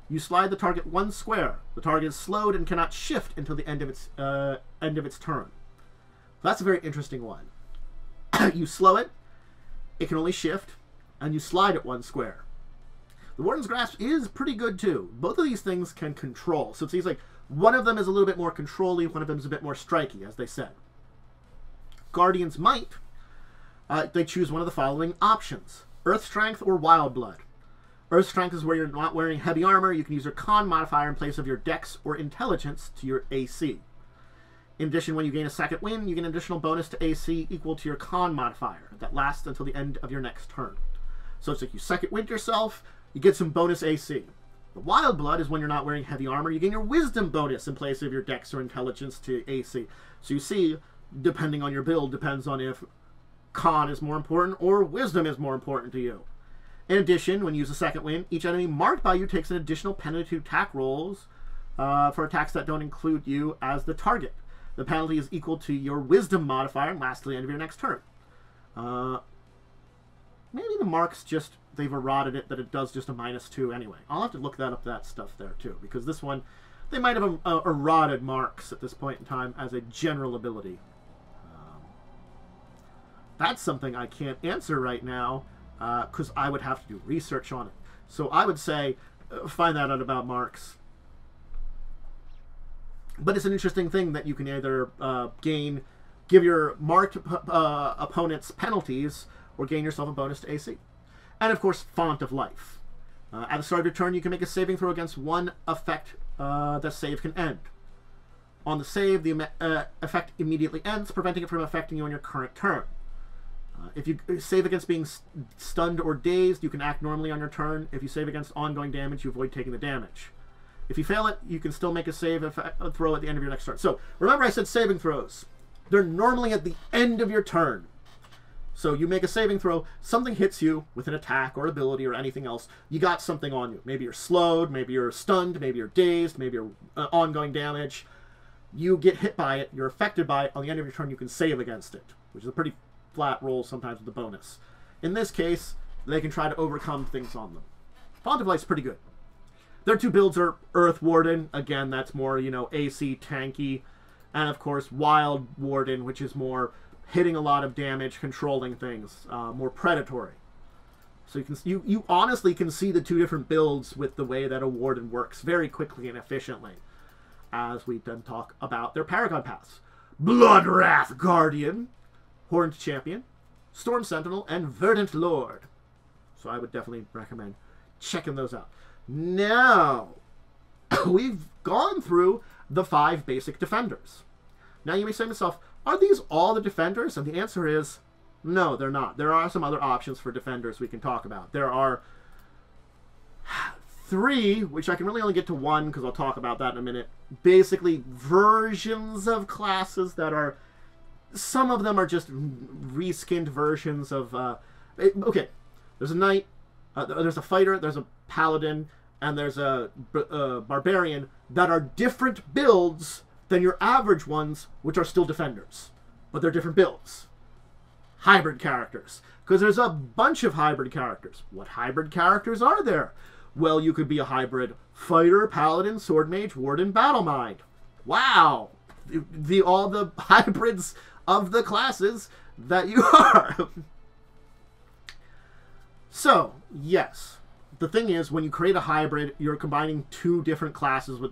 You slide the target 1 square. The target is slowed and cannot shift until the end of its turn. That's a very interesting one. You slow it, it can only shift, and you slide it 1 square. The Warden's Grasp is pretty good too. Both of these things can control. So it seems like one of them is a little bit more control-y, one of them is a bit more striky, as they said. Guardian's Might, they choose one of the following options: Earth Strength or Wild Blood. Earth Strength is where you're not wearing heavy armor. You can use your Con modifier in place of your Dex or Intelligence to your AC. In addition, when you gain a second win, you get an additional bonus to AC equal to your Con modifier. That lasts until the end of your next turn. So it's like you second wind yourself, you get some bonus AC. The Wild Blood is when you're not wearing heavy armor. You gain your Wisdom bonus in place of your Dex or Intelligence to AC. So you see, depending on your build, depends on if Con is more important or Wisdom is more important to you. In addition, when you use a second wind, each enemy marked by you takes an additional penalty to attack rolls for attacks that don't include you as the target. The penalty is equal to your Wisdom modifier and lasts to the end of your next turn. Maybe the marks just, they've eroded it that it does just a -2 anyway. I'll have to look that up, that stuff there too, because this one, they might have eroded marks at this point in time as a general ability. That's something I can't answer right now, because I would have to do research on it. So I would say, find that out about marks. But it's an interesting thing that you can either give your marked opponents penalties, or gain yourself a bonus to AC. And of course, Font of Life. At the start of your turn, you can make a saving throw against one effect that save can end. On the save, the effect immediately ends, preventing it from affecting you on your current turn. If you save against being stunned or dazed, you can act normally on your turn. If you save against ongoing damage, you avoid taking the damage. If you fail it, you can still make a save throw at the end of your next turn. So, remember I said saving throws. They're normally at the end of your turn. So you make a saving throw, something hits you with an attack or ability or anything else, you got something on you. Maybe you're slowed, maybe you're stunned, maybe you're dazed, maybe you're ongoing damage. You get hit by it, you're affected by it, on the end of your turn you can save against it, which is a pretty flat roll sometimes with the bonus. In this case, they can try to overcome things on them. Font of Life's pretty good. Their two builds are Earth Warden, again that's more, you know, AC tanky, and of course Wild Warden, which is more hitting a lot of damage, controlling things, more predatory. So you honestly can see the two different builds with the way that a Warden works very quickly and efficiently, as we then talk about their Paragon paths. Bloodwrath Guardian, Horned Champion, Storm Sentinel, and Verdant Lord. So I would definitely recommend checking those out. Now, we've gone through the 5 basic defenders. Now you may say to yourself, are these all the defenders? And the answer is, no, they're not. There are some other options for defenders we can talk about. There are 3, which I can really only get to 1 because I'll talk about that in a minute. Basically, versions of classes that are, some of them are just reskinned versions of, okay, there's a knight, there's a fighter, there's a paladin, and there's a barbarian that are different builds than your average ones, which are still defenders. But they're different builds. Hybrid characters. Because there's a bunch of hybrid characters. What hybrid characters are there? Well, you could be a hybrid fighter, paladin, swordmage, warden, battlemind. Wow! All the hybrids of the classes that you are. So, yes. The thing is, when you create a hybrid, you're combining 2 different classes with...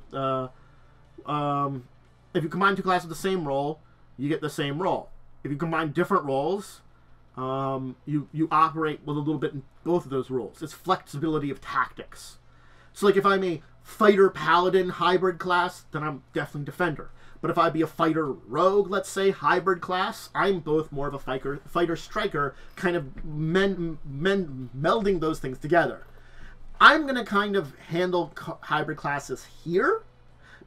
if you combine 2 classes with the same role, you get the same role. If you combine different roles, you operate with a little bit in both of those roles. It's flexibility of tactics. So, like, if I'm a fighter-paladin hybrid class, then I'm definitely defender. But if I be a fighter-rogue, let's say, hybrid class, I'm both more of a fighter-striker, kind of melding those things together. I'm going to kind of handle hybrid classes here,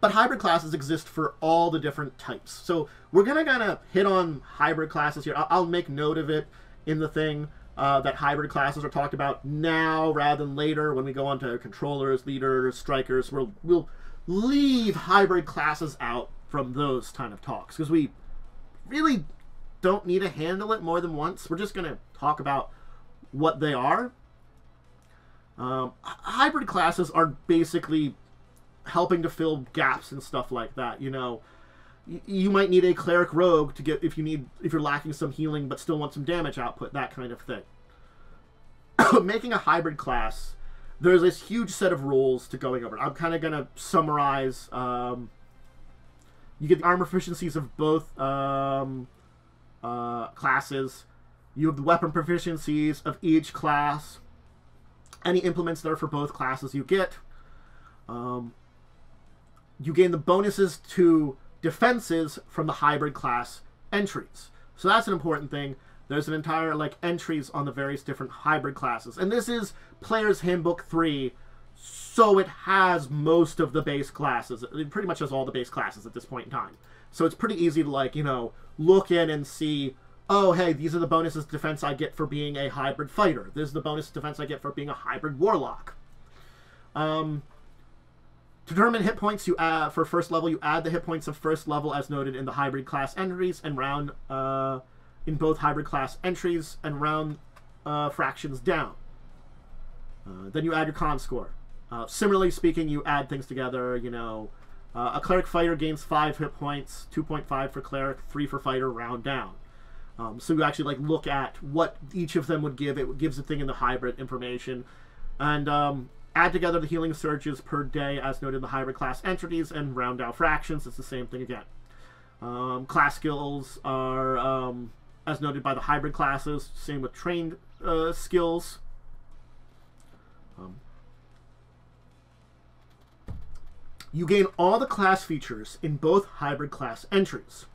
but hybrid classes exist for all the different types. So we're going to kind of hit on hybrid classes here. I'll make note of it in the thing that hybrid classes are talked about now rather than later when we go on to controllers, leaders, strikers. We'll leave hybrid classes out from those kind of talks because we really don't need to handle it more than once. We're just going to talk about what they are. Hybrid classes are basically helping to fill gaps and stuff like that. You know, you might need a cleric rogue to get if you're lacking some healing but still want some damage output, that kind of thing. Making a hybrid class, there's this huge set of rules to going over. I'm kind of going to summarize. You get the armor proficiencies of both classes. You have the weapon proficiencies of each class. Any implements that are for both classes you get. You gain the bonuses to defenses from the hybrid class entries. So that's an important thing. There's an entire, like, entries on the various different hybrid classes. And this is Player's Handbook 3, so it has most of the base classes. It pretty much has all the base classes at this point in time. So it's pretty easy to, like, you know, look in and see, oh, hey, these are the bonuses to defense I get for being a hybrid fighter. This is the bonus defense I get for being a hybrid warlock. To determine hit points, you add, for first level, you add the hit points of first level as noted in the hybrid class entries and round in both hybrid class entries and round fractions down. Then you add your con score. Similarly speaking, you add things together, you know, a cleric fighter gains 5 hit points, 2.5 for cleric, 3 for fighter, round down. So you actually, like, look at what each of them would give. It gives the thing in the hybrid information. And add together the healing surges per day as noted in the hybrid class entities and round down fractions. It's the same thing again. Class skills are, as noted by the hybrid classes, same with trained skills. You gain all the class features in both hybrid class entries.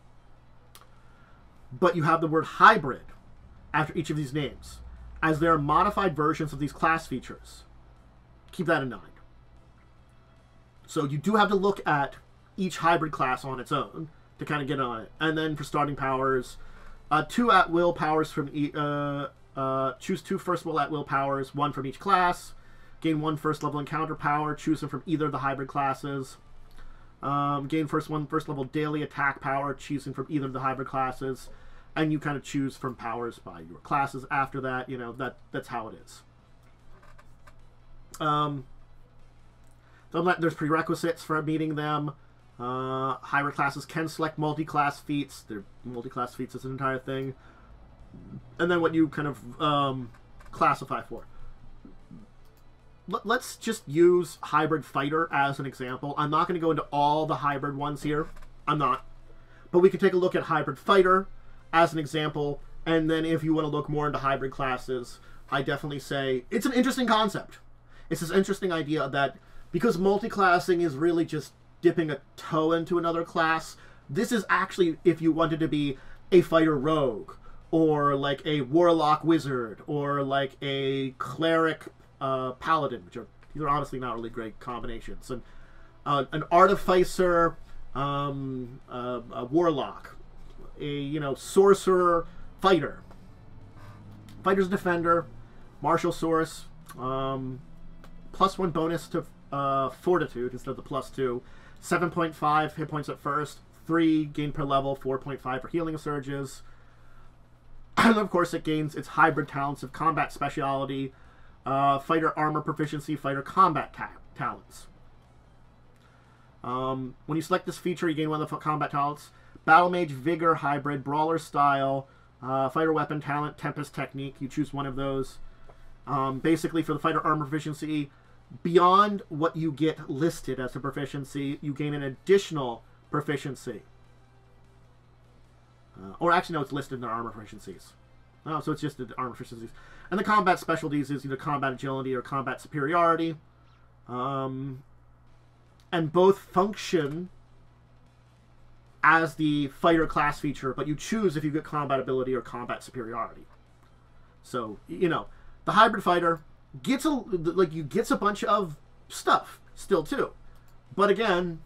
But you have the word hybrid after each of these names, as there are modified versions of these class features. Keep that in mind. So you do have to look at each hybrid class on its own to kind of get on it. And then for starting powers, 2 at-will powers from choose 2 first-level at-will powers, 1 from each class. Gain 1 first-level encounter power, choose them from either of the hybrid classes. Gain first-level daily attack power, choosing from either of the hybrid classes. And you kind of choose from powers by your classes after that. You know, that's how it is. There's prerequisites for meeting them. Hybrid classes can select multi-class feats. Their multi-class feats is an entire thing. And then what you kind of classify for. Let's just use hybrid fighter as an example. I'm not going to go into all the hybrid ones here. I'm not. But we can take a look at hybrid fighter as an example. And then if you want to look more into hybrid classes, I definitely say it's an interesting concept. It's this interesting idea that because multi-classing is really just dipping a toe into another class, this is actually if you wanted to be a fighter rogue, or like a warlock wizard, or like a cleric paladin, these are honestly not really great combinations, and an artificer, a warlock, a sorcerer fighter, fighter's defender, martial source, +1 bonus to fortitude instead of the +2, 7.5 hit points at first, 3 gain per level, 4.5 for healing surges. And of course it gains its hybrid talents of combat speciality, fighter armor proficiency, fighter combat talents. When you select this feature, you gain one of the combat talents. Battlemind, vigor, hybrid, brawler style, fighter weapon talent, tempest technique. You choose one of those. Basically for the fighter armor proficiency, beyond what you get listed as a proficiency, you gain an additional proficiency. Or actually, no, it's listed in the armor proficiencies. Oh, so it's just the armor proficiencies. And the combat specialties is either combat agility or combat superiority. And both function as the fighter class feature, but you choose if you get combat ability or combat superiority. So, the hybrid fighter gets a bunch of stuff still too. But again,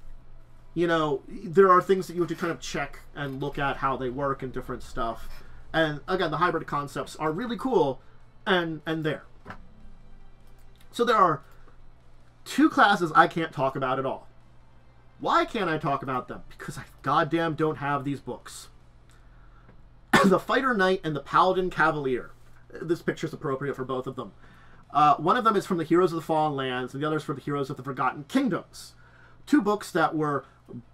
there are things that you have to kind of check and look at how they work and different stuff. And again, the hybrid concepts are really cool and there. So there are 2 classes I can't talk about at all. Why can't I talk about them? Because I goddamn don't have these books. The Fighter Knight and the Paladin Cavalier. This picture's appropriate for both of them. One of them is from the Heroes of the Fallen Lands, and the other is from the Heroes of the Forgotten Kingdoms. 2 books that were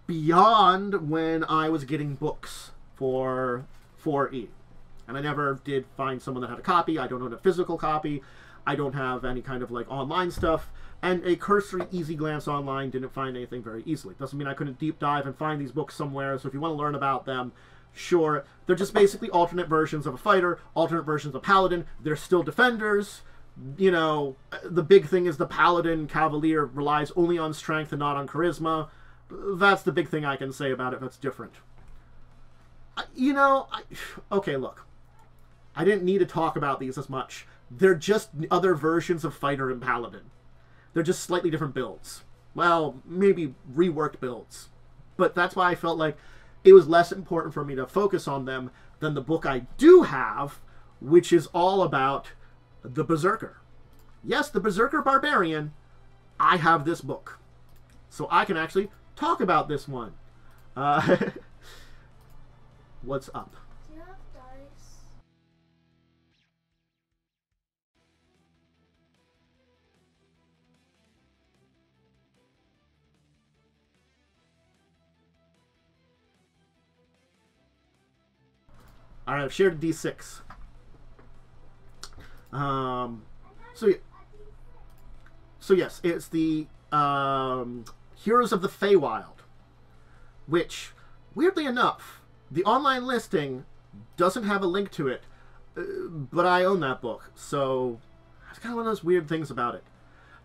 beyond when I was getting books for 4E. And I never did find someone that had a copy. I don't own a physical copy. I don't have any kind of online stuff. And a cursory easy glance online didn't find anything very easily. Doesn't mean I couldn't deep dive and find these books somewhere. So if you want to learn about them, sure. They're just basically alternate versions of a fighter, alternate versions of a paladin. They're still defenders. The big thing is the Paladin Cavalier relies only on strength and not on charisma. That's the big thing I can say about it that's different. Okay, look. I didn't need to talk about these as much. They're just other versions of Fighter and Paladin. They're just slightly different builds. Well, maybe reworked builds. But that's why I felt like it was less important for me to focus on them than the book I do have, which is all about the Berserker. Yes, the Berserker Barbarian. I have this book. So I can actually talk about this one. What's up? Do you have dice? Alright, I've shared a D6. So yes, it's the Heroes of the Feywild, which, weirdly enough, the online listing doesn't have a link to it, but I own that book, so it's kind of one of those weird things about it.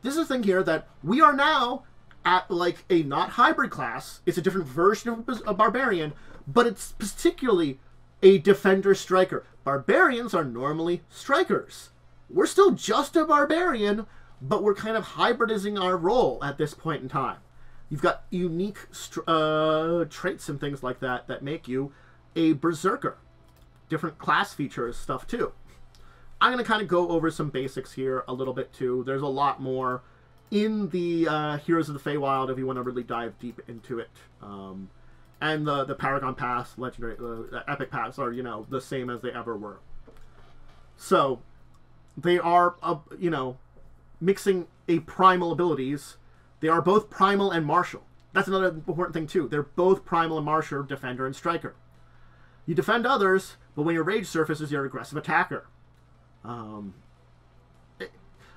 this is the thing here that we are now at like a not hybrid class. It's a different version of a barbarian, but it's particularly a defender striker. Barbarians are normally strikers. We're still just a barbarian, but we're kind of hybridizing our role at this point in time. You've got unique traits and things like that that make you a berserker. Different class features stuff too. I'm going to kind of go over some basics here a little bit too. There's a lot more in the Heroes of the Feywild if you want to really dive deep into it. And the Paragon Pass, Legendary, Epic Pass are, you know, the same as they ever were. So, they are, you know, mixing a primal abilities. They are both primal and martial. That's another important thing too. They're both primal and martial, defender and striker. You defend others, but when your rage surfaces, you're an aggressive attacker.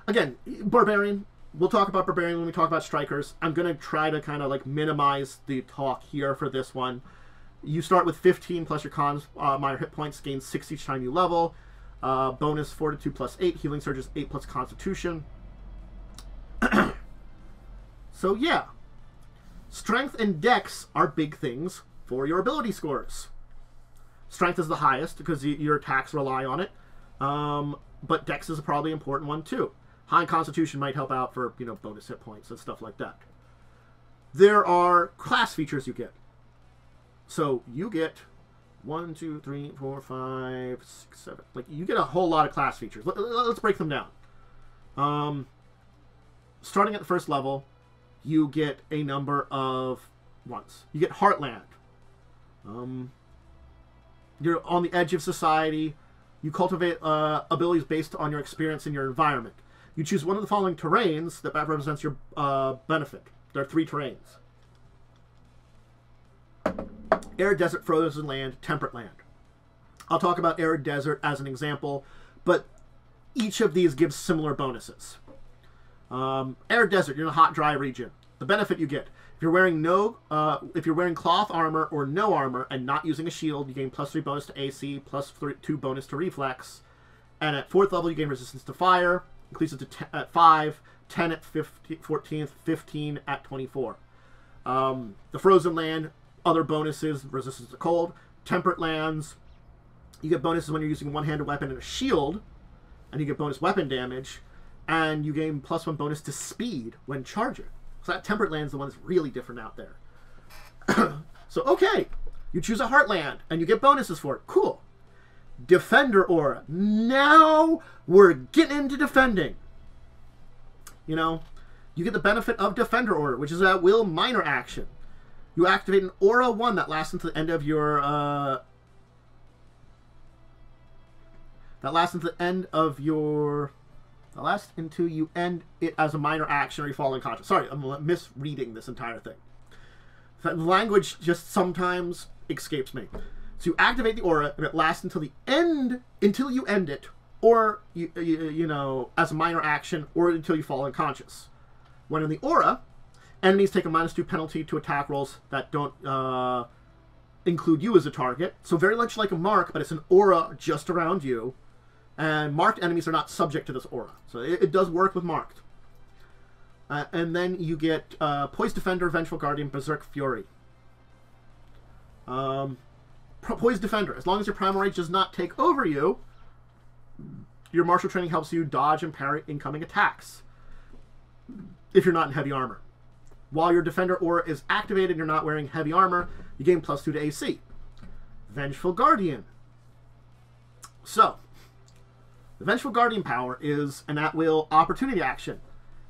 Again, Barbarian. We'll talk about Barbarian when we talk about strikers. I'm going to try to kind of like minimize the talk here for this one. You start with 15 plus your cons, minor hit points, gain 6 each time you level. Bonus Fortitude plus 8, Healing Surges 8 plus Constitution. So yeah, Strength and Dex are big things for your ability scores. Strength is the highest because your attacks rely on it, but Dex is a probably important one too. High Constitution might help out for, you know, bonus hit points and stuff like that. There are class features you get. So you get 1, 2, 3, 4, 5, 6, 7. Like, you get a whole lot of class features. Let's break them down. Starting at the first level, you get a number of ones. You get Heartland. You're on the edge of society. You cultivate abilities based on your experience in your environment. You choose one of the following terrains that represents your benefit. There are 3 terrains. Arid Desert, Frozen Land, Temperate Land. I'll talk about Arid Desert as an example, but each of these gives similar bonuses. Arid Desert, you're in a hot, dry region. The benefit you get: if you're wearing cloth armor or no armor and not using a shield, you gain +3 bonus to AC, +2 bonus to reflex, and at 4th level you gain resistance to fire. Increases to at 5, 10 at 14th, 15 at 24. The Frozen Land, other bonuses: resistance to cold. Temperate Lands, you get bonuses when you're using a one-handed weapon and a shield, and you get bonus weapon damage, and you gain +1 bonus to speed when charging. So that Temperate Land is the one that's really different out there. So, okay, you choose a Heartland, and you get bonuses for it. Cool. Defender Aura. Now we're getting into defending. You know, you get the benefit of Defender Aura, which is a will minor action. You activate an Aura 1 that lasts until the end of your until you end it as a minor action or you fall unconscious. Sorry, I'm misreading this entire thing. The language just sometimes escapes me. So you activate the aura, and it lasts until you end it, or you know, as a minor action, or until you fall unconscious. When in the aura, enemies take a -2 penalty to attack rolls that don't include you as a target. So very much like a mark, but it's an aura just around you. And marked enemies are not subject to this aura. So it does work with marked. And then you get Poised Defender, Vengeful Guardian, Berserk Fury. Poised Defender. As long as your Primal Rage does not take over you, your martial training helps you dodge and parry incoming attacks. If you're not in heavy armor. While your Defender aura is activated and you're not wearing heavy armor, you gain +2 to AC. Vengeful Guardian. So, the Vengeful Guardian power is an at-will opportunity action.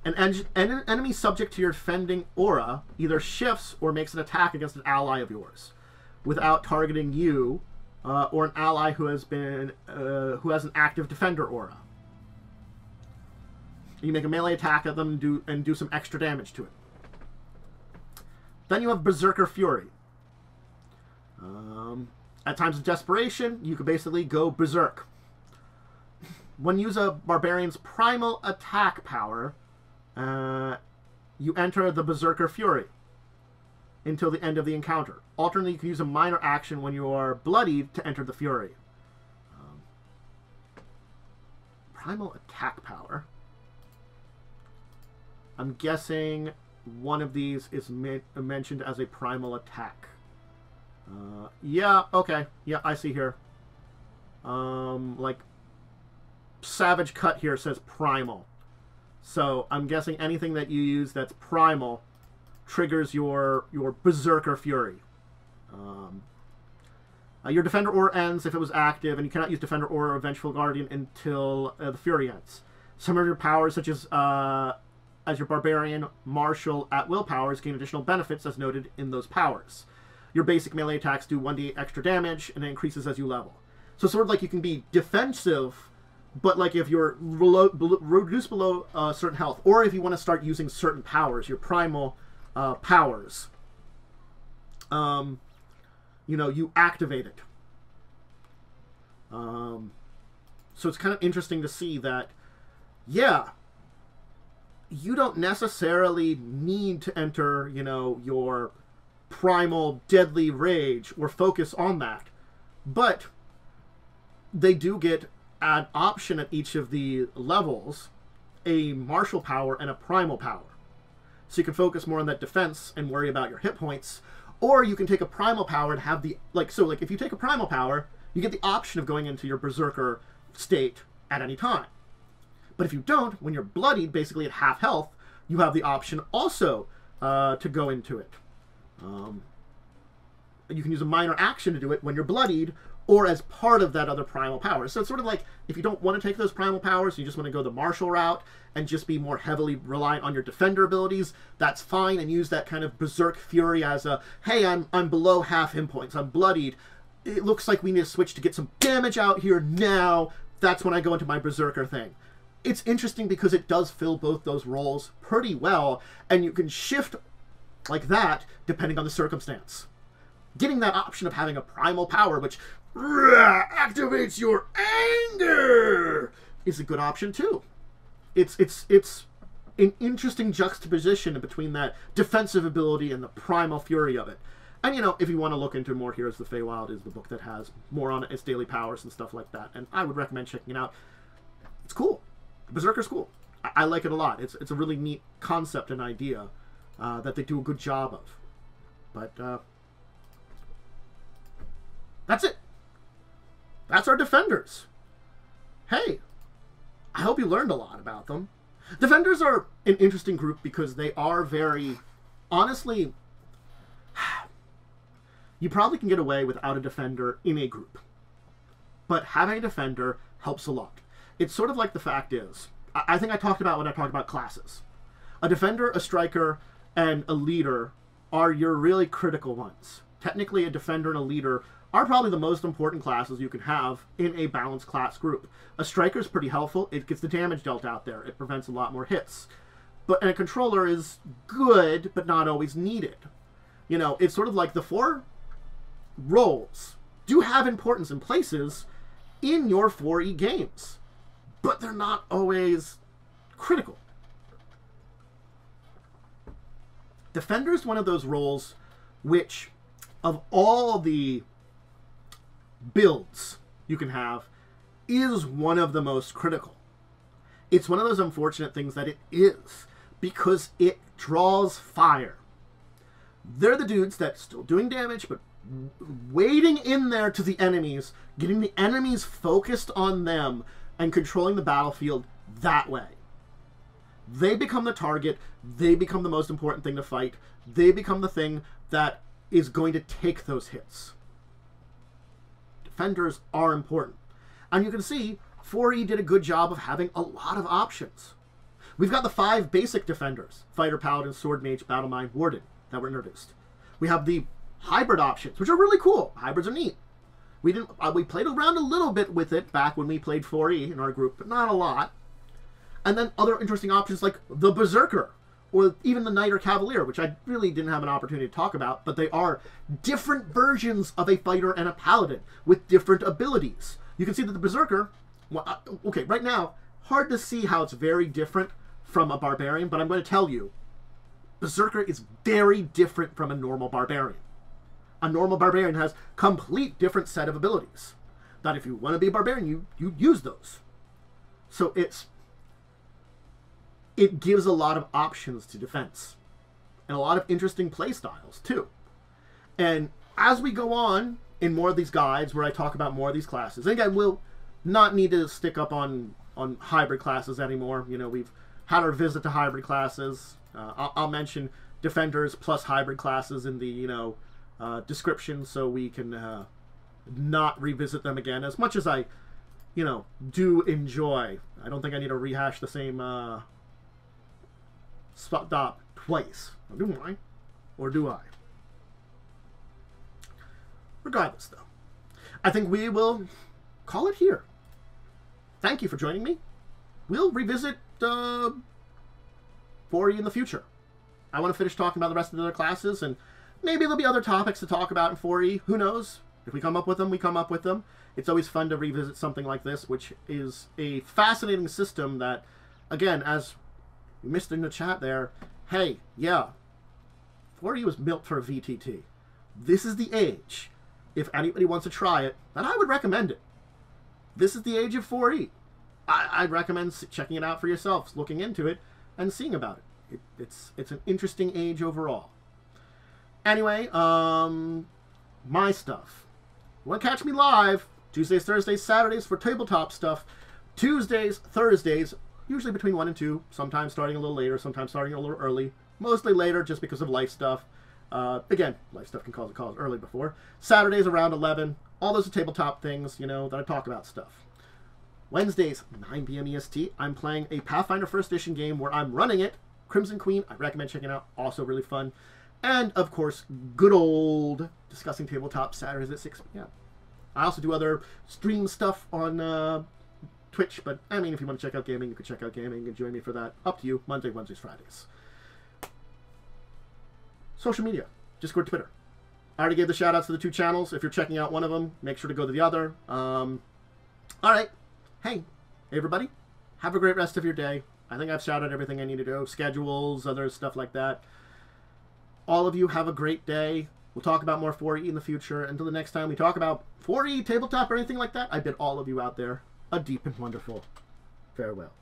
An enemy subject to your defending aura either shifts or makes an attack against an ally of yours without targeting you or an ally who has an active defender aura. You make a melee attack at them and do some extra damage to it. Then you have Berserker Fury. At times of desperation, you can basically go berserk. When you use a barbarian's primal attack power, you enter the Berserker Fury until the end of the encounter. Alternately, you can use a minor action when you are bloodied to enter the Fury. Primal attack power. I'm guessing one of these is mentioned as a primal attack. Yeah, okay. Yeah, I see here. Like, Savage Cut here says primal. So, I'm guessing anything that you use that's primal triggers your Berserker Fury. Your Defender Aura ends if it was active, and you cannot use Defender Aura or Vengeful Guardian until the Fury ends. Some of your powers, such as your Barbarian, Martial, At-Will powers, gain additional benefits as noted in those powers. Your basic melee attacks do 1d extra damage, and it increases as you level. So sort of like you can be defensive, but like if you're reduced below certain health, or if you want to start using certain powers, your primal powers, you know, you activate it. So it's kind of interesting to see that, yeah, you don't necessarily need to enter, you know, your primal deadly rage or focus on that, but they do get an option at each of the levels, a martial power and a primal power. So you can focus more on that defense and worry about your hit points, or you can take a primal power and have the, like, so like if you take a primal power, you get the option of going into your Berserker state at any time. But if you don't, when you're bloodied, basically at half health, you have the option also to go into it. You can use a minor action to do it when you're bloodied, or as part of that other primal power. So it's sort of like, if you don't want to take those primal powers, you just want to go the martial route and just be more heavily reliant on your defender abilities, that's fine, and use that kind of Berserk Fury as a, hey, I'm below half hit points, I'm bloodied, it looks like we need to switch to get some damage out here now, that's when I go into my Berserker thing. It's interesting because it does fill both those roles pretty well, and you can shift like that depending on the circumstance. Getting that option of having a primal power which activates your anger is a good option too. It's an interesting juxtaposition between that defensive ability and the primal fury of it. And, you know, if you want to look into more, Heroes of the Feywild is the book that has more on its daily powers and stuff like that. And I would recommend checking it out. It's cool. Berserker's cool. I like it a lot. It's a really neat concept and idea that they do a good job of. But that's it. That's our Defenders. Hey, I hope you learned a lot about them. Defenders are an interesting group because they are very, honestly, you probably can get away without a Defender in a group. But having a Defender helps a lot. It's sort of like the fact is, I think I talked about when I talked about classes. A Defender, a Striker, and a Leader are your really critical ones. Technically, a Defender and a Leader are probably the most important classes you can have in a balanced class group. A Striker is pretty helpful. It gets the damage dealt out there. It prevents a lot more hits. And a Controller is good, but not always needed. You know, it's sort of like the 4 roles do have importance in places in your 4E games, but they're not always critical. Defender is one of those roles which, of all the builds you can have, is one of the most critical. It's one of those unfortunate things that it is, because it draws fire. They're the dudes that still doing damage, but wading in there to the enemies, getting the enemies focused on them, and controlling the battlefield that way. They become the target, they become the most important thing to fight, they become the thing that is going to take those hits. Defenders are important. And you can see 4E did a good job of having a lot of options. We've got the 5 basic Defenders, Fighter, Paladin, Swordmage, Battlemind, Warden, that were introduced. We have the hybrid options, which are really cool. Hybrids are neat. We played around a little bit with it back when we played 4E in our group, but not a lot. And then other interesting options like the Berserker, or even the Knight or Cavalier, which I really didn't have an opportunity to talk about, but they are different versions of a fighter and a paladin with different abilities. You can see that the Berserker, well, okay, right now, hard to see how it's very different from a barbarian, but I'm going to tell you, Berserker is very different from a normal barbarian. A normal barbarian has complete different set of abilities. That if you want to be a barbarian, you use those. So it's it gives a lot of options to defense. And a lot of interesting play styles, too. And as we go on in more of these guides where I talk about more of these classes, and again, we'll not need to stick up on hybrid classes anymore. You know, we've had our visit to hybrid classes. I'll mention defenders plus hybrid classes in the, you know, description so we can not revisit them again. As much as I, you know, do enjoy, I don't think I need to rehash the same spot twice. Or do I? Or do I? Regardless, though, I think we will call it here. Thank you for joining me. We'll revisit 4E in the future. I want to finish talking about the rest of the other classes, and maybe there'll be other topics to talk about in 4E. Who knows? If we come up with them, we come up with them. It's always fun to revisit something like this, which is a fascinating system that, again, as we missed in the chat there, hey, yeah, 4E was built for a VTT. This is the age, if anybody wants to try it, that I would recommend it. This is the age of 4E. I'd recommend checking it out for yourselves, looking into it, and seeing about it. It's an interesting age overall. Anyway, my stuff. You want to catch me live Tuesdays, Thursdays, Saturdays for tabletop stuff. Tuesdays, Thursdays, usually between 1 and 2, sometimes starting a little later, sometimes starting a little early. Mostly later just because of life stuff. Again, life stuff can cause it early before. Saturdays around 11. All those are tabletop things, you know, that I talk about stuff. Wednesdays, 9 p.m. EST, I'm playing a Pathfinder 1st Edition game where I'm running it. Crimson Queen, I recommend checking out. Also really fun. And, of course, good old Discussing Tabletop Saturdays at 6 p.m. I also do other stream stuff on Twitch, but, I mean, if you want to check out gaming, you can check out gaming and join me for that. Up to you. Monday, Wednesdays, Fridays. Social media. Discord, Twitter. I already gave the shout-outs to the 2 channels. If you're checking out one of them, make sure to go to the other. All right. Hey, everybody. Have a great rest of your day. I think I've shouted everything I need to do. Schedules, other stuff like that. All of you have a great day. We'll talk about more 4E in the future. Until the next time we talk about 4E, tabletop, or anything like that, I bid all of you out there a deep and wonderful farewell.